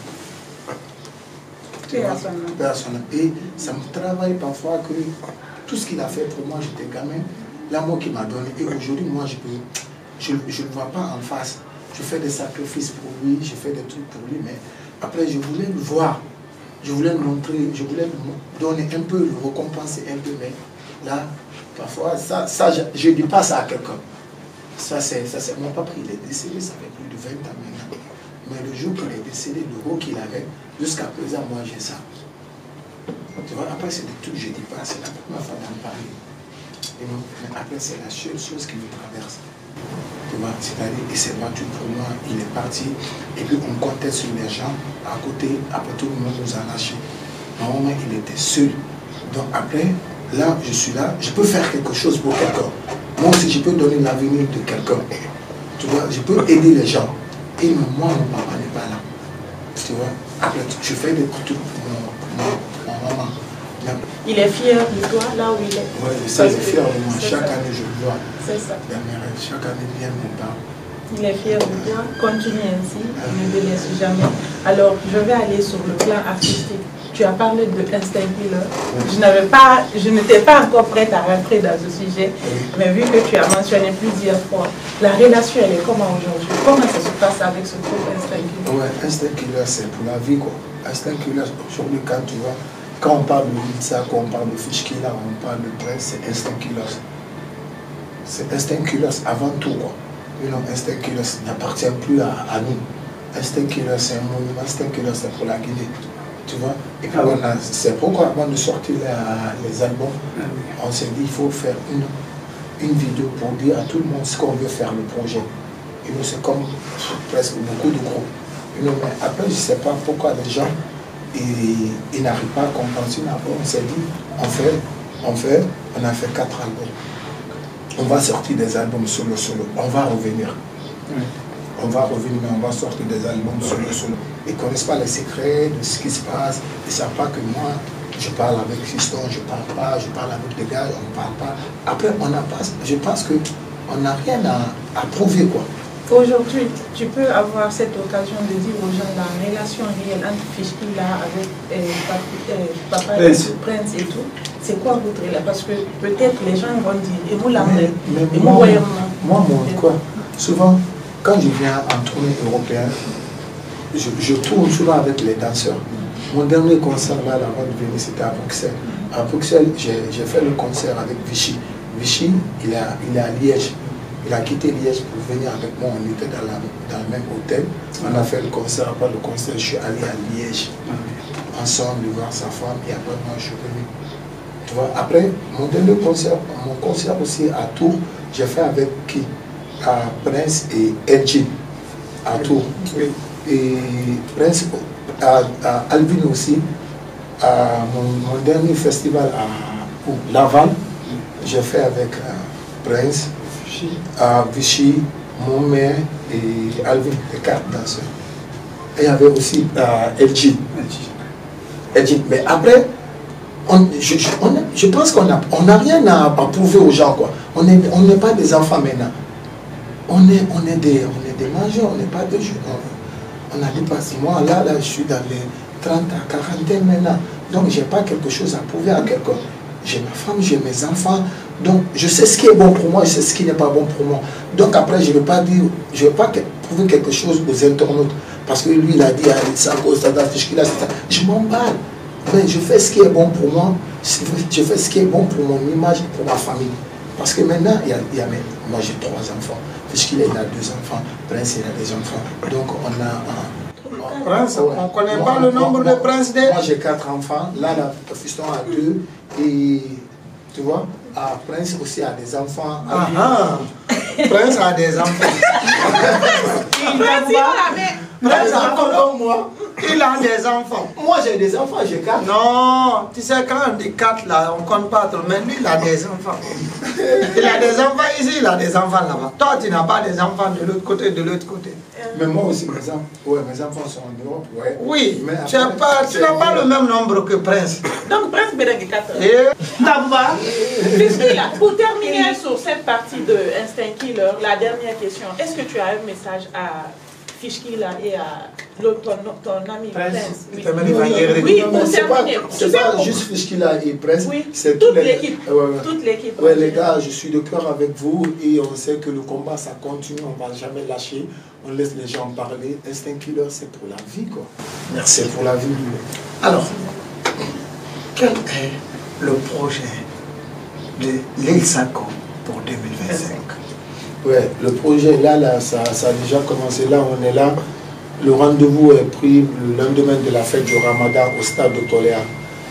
Personne. Et ça me travaille parfois que tout ce qu'il a fait pour moi, j'étais gamin, l'amour qu'il m'a donné. Et aujourd'hui, moi, je ne le vois pas en face. Je fais des sacrifices pour lui, je fais des trucs pour lui, mais après, je voulais le voir. Je voulais le montrer, je voulais lui donner un peu, le récompenser un peu, mais là, parfois, ça je ne dis pas ça à quelqu'un. Ça c'est mon papa, il est décédé, ça fait plus de 20 ans maintenant. Mais le jour qu'il est décédé, le haut qu'il avait, jusqu'à présent, moi j'ai ça. Tu vois, après c'est des trucs que je ne dis pas, c'est la première fois d'en parler. Mais après c'est la seule chose qui me traverse. Tu vois, c'est-à-dire, et c'est battu pour moi, il est parti, et puis on comptait sur les gens à côté, après tout le monde nous a lâchés. Normalement, il était seul. Donc après, là, je suis là, je peux faire quelque chose pour quelqu'un. Moi aussi, je peux donner l'avenir de quelqu'un. Tu vois, je peux aider les gens. Et moi, mon papa n'est pas là. Tu vois, Après, je fais des coups pour mon maman. Il est fier de toi, là où il est. Oui, ça, il est fier de moi. Chaque année, je le vois. C'est ça. Chaque année, bien mes parents. Il est fier de toi. Continue ainsi. Ne te laisse jamais. Alors, je vais aller sur le plan artistique. Tu as parlé de Instinct Killer. Je n'étais pas encore prête à rentrer dans ce sujet, mais vu que tu as mentionné plusieurs fois, la relation, elle est comment aujourd'hui? Comment ça se passe avec ce groupe Instinct Killer? Ouais, Instinct Killer, c'est pour la vie, quoi. Instinct Killer, aujourd'hui, quand tu vois, quand on parle de Litsa, quand on parle de Fishkiller, on parle de Prince, c'est Instinct Killer. C'est Instinct Killer avant tout, quoi. Instinct Killer n'appartient plus à nous. Instinct Killer, c'est un monument. Instinct Killer, c'est pour la Guinée. Tu vois? Et puis, c'est pourquoi avant de sortir les albums, on s'est dit qu'il faut faire une vidéo pour dire à tout le monde ce qu'on veut faire, le projet. Et nous, c'est comme presque beaucoup de groupes. Mais après, je ne sais pas pourquoi les gens ils n'arrivent pas à comprendre. On s'est dit, on a fait 4 albums. On va sortir des albums solo. On va revenir. On va revenir, mais on va sortir des albums solo. Ils ne connaissent pas les secrets de ce qui se passe. Ils ne savent pas que moi, je parle avec Fiston, je ne parle pas, je parle avec des gars, on ne parle pas. Après, je pense qu'on n'a rien à prouver, quoi. Aujourd'hui, tu peux avoir cette occasion de dire aux gens la relation réelle entre Fishkilla avec Papa Prince et tout. C'est quoi votre relation? Parce que peut-être les gens vont dire, et vous l'amenez, et vous voyez moi, quoi. Souvent, quand je viens en tournée européenne, je tourne souvent avec les danseurs. Mon dernier concert là, avant de venir, c'était à Bruxelles. À Bruxelles, j'ai fait le concert avec Vichy. Vichy, il est à Liège. Il a quitté Liège pour venir avec moi. On était dans le même hôtel. On a fait le concert. Après le concert, je suis allé à Liège. Ensemble, voir sa femme. Et après, moi, je suis venu. Tu vois, après, mon dernier concert, mon concert aussi à Tours, j'ai fait avec qui? Prince et Edgy à Tours. Et Prince, Alvin aussi. Mon dernier festival à Laval, j'ai fait avec Prince, Vichy, mon mère et Alvin, les 4 danseurs. Et il y avait aussi Edgy. Mais après, je pense qu'on n'a rien à prouver aux gens, quoi. On n'est pas des enfants maintenant. On est des majeurs, on n'est pas des jeunes. On a dépassé. Moi, là, je suis dans les 30 à 40 maintenant. Donc, je n'ai pas quelque chose à prouver à quelqu'un. J'ai ma femme, j'ai mes enfants. Donc, je sais ce qui est bon pour moi, je sais ce qui n'est pas bon pour moi. Donc, après, je ne vais pas dire, je ne vais pas prouver quelque chose aux internautes. Parce que lui, il a dit, je m'en bats. Mais je fais ce qui est bon pour moi. Je fais ce qui est bon pour mon image et pour ma famille. Parce que maintenant, moi j'ai 3 enfants. Puisqu'il a 2 enfants, Prince il a des enfants. Donc on a Prince, on ne connaît pas le nombre de Prince. Moi j'ai 4 enfants. Là, Fiston a 2. Et tu vois, Prince aussi a des enfants. Prince a des enfants. Prince a comme moi. Il a des enfants. Moi j'ai des enfants, j'ai 4. Non, tu sais, quand on dit 4 là, on ne compte pas trop. Mais lui, il a des enfants. Il a des enfants ici, il a des enfants là-bas. Toi, tu n'as pas des enfants de l'autre côté, Mais moi aussi, mes enfants sont en Europe. Ouais. Oui, mais tu n'as pas le même nombre que Prince. Donc, Prince Bédégué 4. D'abord, pour terminer sur cette partie de Instinct Killer, la dernière question, est-ce que tu as un message à Fishkilla et à ton ami Prince? Oui, pour terminer. C'est pas juste Fishkilla et Prince, c'est toute l'équipe. Toute l'équipe. Ouais, les gars, je suis de cœur avec vous et on sait que le combat, ça continue, on ne va jamais lâcher. On laisse les gens parler. Instinct Killer, c'est pour la vie, quoi. Merci. C'est pour la vie. Alors, quel est le projet de l'Île Sako pour 2025? Ouais, le projet là, ça a déjà commencé. Là, on est là. Le rendez-vous est pris le lendemain de la fête du Ramadan au stade de Toléa.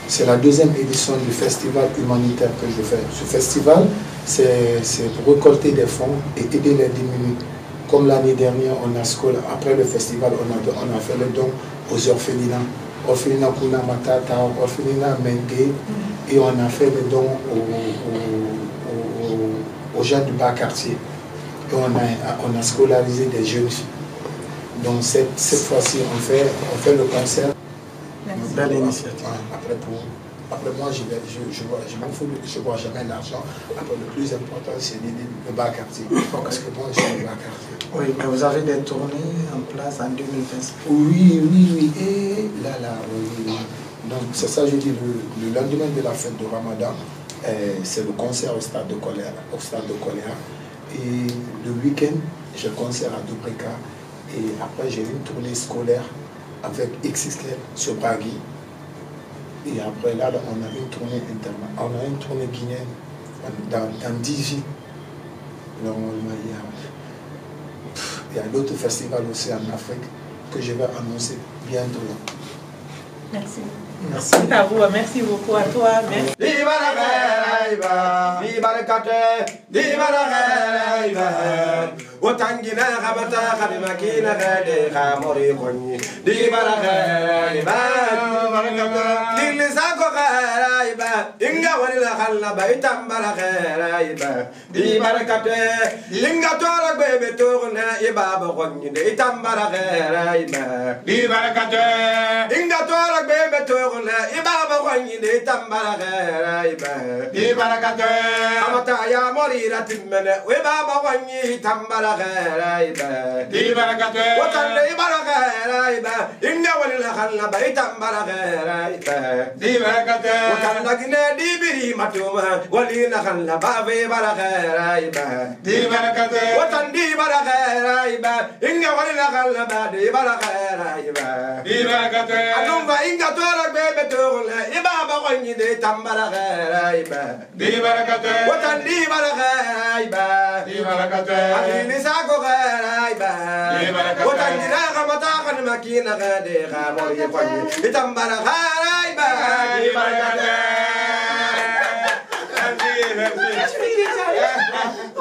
C'est la 2e édition du festival humanitaire que je fais. Ce festival, c'est pour récolter des fonds et aider les démunis. Comme l'année dernière, après le festival, on a fait le don aux orphelinats. Orphelinat Kuna Matata, orphelinat Mengue, et on a fait le don aux gens du bas quartier. Et on a scolarisé des jeunes filles. Donc cette fois-ci, on fait le concert Belle initiative. Après moi, je m'en fous, je ne vois jamais l'argent. Après, le plus important, c'est d'aider le bas quartier. Parce que moi, je suis le bas quartier. Oui, mais vous avez des tournées en place en 2025. Oui. Et là, oui. Donc, c'est ça, je dis, le lendemain de la fête de Ramadan, c'est le concert au stade de Coléa. Et le week-end, j'ai le concert à Dubrika. Et après, j'ai une tournée scolaire avec XXL sur Bragui. Et après, là, on a une tournée internationale. On a une tournée guinéenne dans 10 villes. Normalement, il y a d'autres festivals aussi en Afrique que je vais annoncer bientôt. Merci. Merci. Merci beaucoup à toi. Merci. Otangina Rabata Kalimakina Gade Hamori Koni, Dibaraiba, Dilisako Raiba, Inga Wanila Halaba, Itambaraiba, Dibarakate, Inga Tora Baby Torna, Ibaba Koni, Itambaraiba, Dibarakate, Inga Tora Baby Torna, Ibaba Koni, Itambaraiba, Dibarakate, Amataya Morira Timene, Webaba Koni, Tambara. Di barakate, watanda ibarakate, inga walila khala baitam barakate. Di barakate, watanda gine di biri matuma, walila khala babe barakate. Di barakate, watandi barakate, inga walila khala bade barakate. Di barakate, adumba inga tora bebe tola, ibaba koni de tambarakate. Di barakate, watandi barakate. Di barakate. Sako Raiba, Otangina Ramata Makina Gade, Ramori, Itambara Raiba,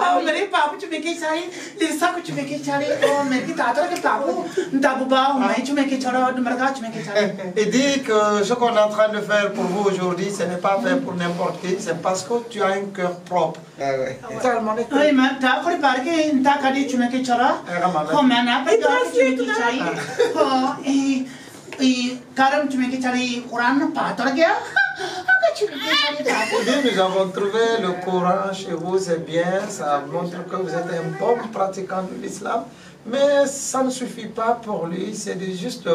Oh, मेरे पापू चुमे के चाहे, लिसा को चुमे के चाहे, oh, मेरी दादा के पापू, दाबू बाऊ, मैं चुमे के चाहे, और मरगा चुमे के चाहे. Il dit que ce qu'on est en train de faire pour vous aujourd'hui, ce n'est pas fait pour n'importe qui, c'est parce que tu as un cœur propre. Oui, mais t'as quoi par que t'as qu'à dire चुमे के चाहे, oh, मैं ना पर दादा चुमे के चाहे, oh, et कारम चुमे के चाहे, कुरान पातर गया. Nous avons trouvé le Coran chez vous, c'est bien, ça montre que vous êtes un bon pratiquant de l'islam, mais ça ne suffit pas pour lui, c'est de juste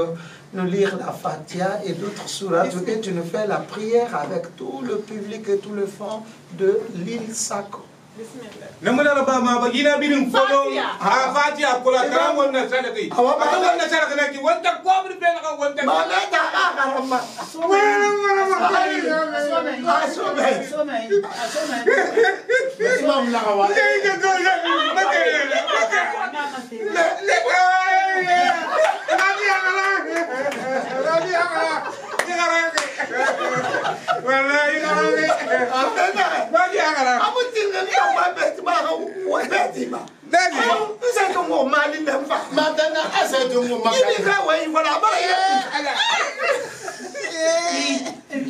nous lire la Fatiha et d'autres sourates, et tu nous fais la prière avec tout le public et tout le fond de l'île Sako. Namuna ba ma ba gina birin folo a Fatiha kula karam wannan sadaki wannan sadaka nake wanda ko bin be ka wanda ba na da karama Islam la wa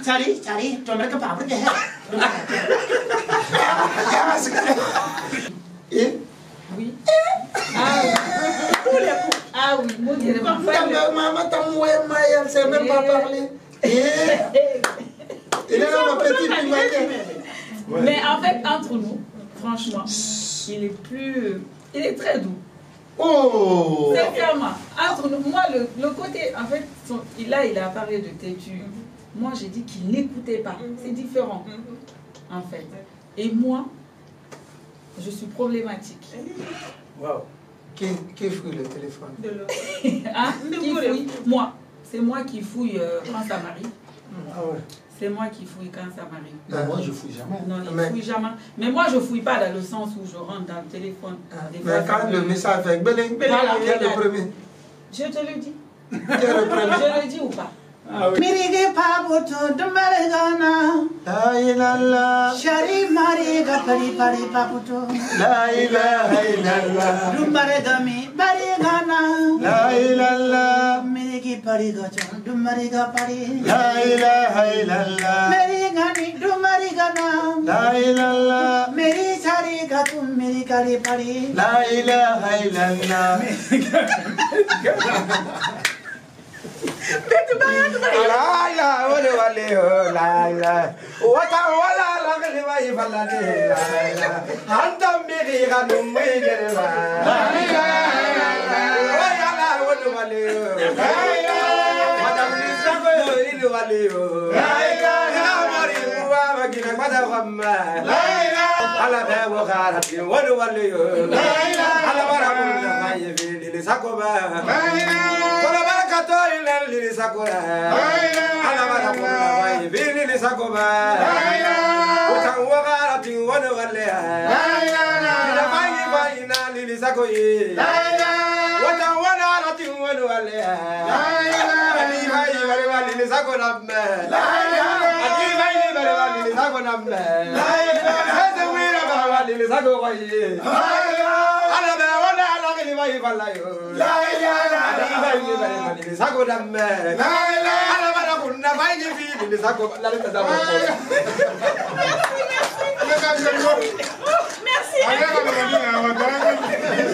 Cari, coba ke pabrik ya. Oui. Ah oui, moi je maman elle sait même pas parler. Mais en fait, entre nous, franchement, il est très doux. Oh! Sincèrement, entre nous, moi, le côté, en fait, il a parlé de têtu. Moi, j'ai dit qu'il n'écoutait pas. C'est différent, en fait. Et moi, je suis problématique. Wow. Qui fouille le téléphone? Hein? Qui fouille? Moi. C'est moi qui fouille quand ça m'arrive. Ah ouais. C'est moi qui fouille quand ça m'arrive. Moi, je fouille jamais. Non, il ne fouille jamais. Mais moi, je ne fouille pas dans le sens où je rentre dans le téléphone. Mais quand le message fait Béling, qui est le premier? Je te le dis. Qui est le premier? Je le dis ou pas? Mirige pabuto dumarigana La ilaha Shari mariga pari pari pabuto La ilaha illallah Dumarigami barigana La ilaha Mirigi parigacha dumariga pari La ilaha illallah Merigani dumarigana La ilaha Meri sari gatum meri kari pari La ilaha illallah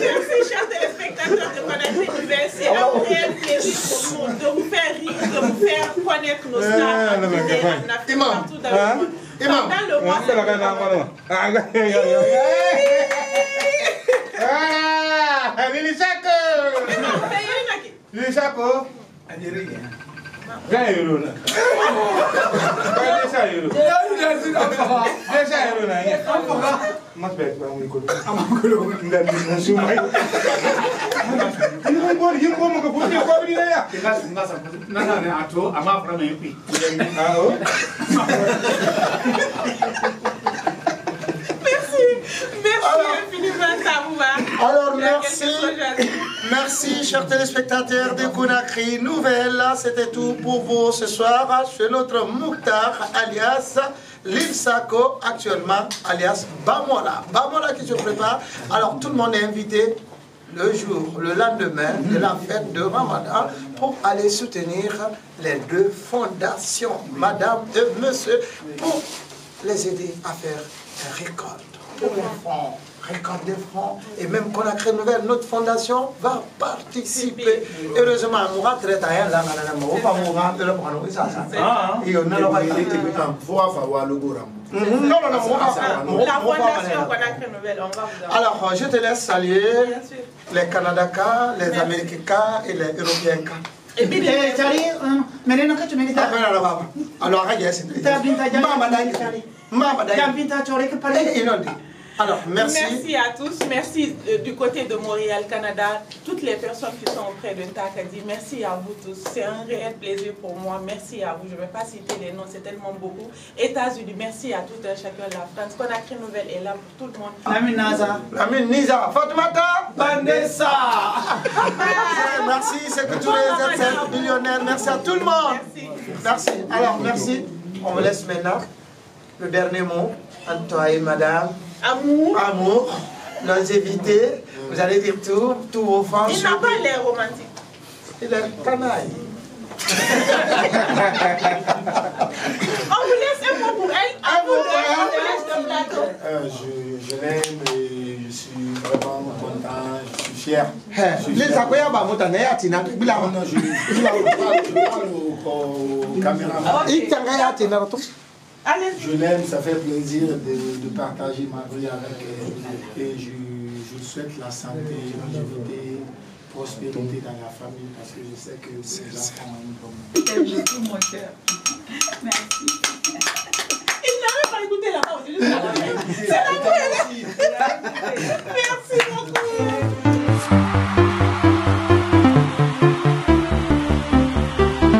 Merci, chers téléspectateurs de Conakry Nouvelle. C'est un réel plaisir pour nous de vous faire rire, de vous faire connaître nos stars en Afrique, partout dans le monde. Pendant le mois, Alors merci chers téléspectateurs de Conakry Nouvelle. C'était tout pour vous ce soir chez notre Mouktar alias Lil Sako, actuellement alias Bamola. Bamola qui se prépare. Alors tout le monde est invité le lendemain de la fête de Ramadan pour aller soutenir les deux fondations, madame et monsieur, pour les aider à faire une récolte pour les fonds. Récolte des fonds, et même Conakry Nouvelle, notre fondation va participer. Heureusement, Moura traite à elle, là, pas Moura, de la prendre, ça. Et on a la fondation Conakry Nouvelle, on va vous. Alors, je te laisse saluer les Canadacas, les Américains et les Européens. Et puis, alors, merci. Merci à tous. Merci du côté de Montréal, Canada, toutes les personnes qui sont auprès de Ntakadi. Merci à vous tous. C'est un réel plaisir pour moi. Merci à vous. Je ne vais pas citer les noms, c'est tellement beaucoup. États-Unis, merci à tout un chacun. La France, Conakry Nouvelle est là pour tout le monde. Lamine Naza. Lamine Niza. Fatoumata Bandessa. Merci, c'est que tous les millionnaires. Merci à tout le monde. Merci. Alors, merci. On vous laisse maintenant le dernier mot. Entre toi et madame. Amour. Amour. Nos invités. Vous allez dire tout vos fans. Il n'a pas l'air romantique. Il est canaille. On vous laisse un mot pour elle. On vous laisse le plateau. Je l'aime et je suis vraiment content, je suis fier. Je parle aux caméramans. Je l'aime, ça fait plaisir de partager ma vie avec elle et je souhaite la santé, longévité, prospérité dans la famille parce que je sais que ces enfants ont une bonne. J'ai tout mon cœur. Merci. Il n'avait pas écouté la voix, c'est juste la main. C'est la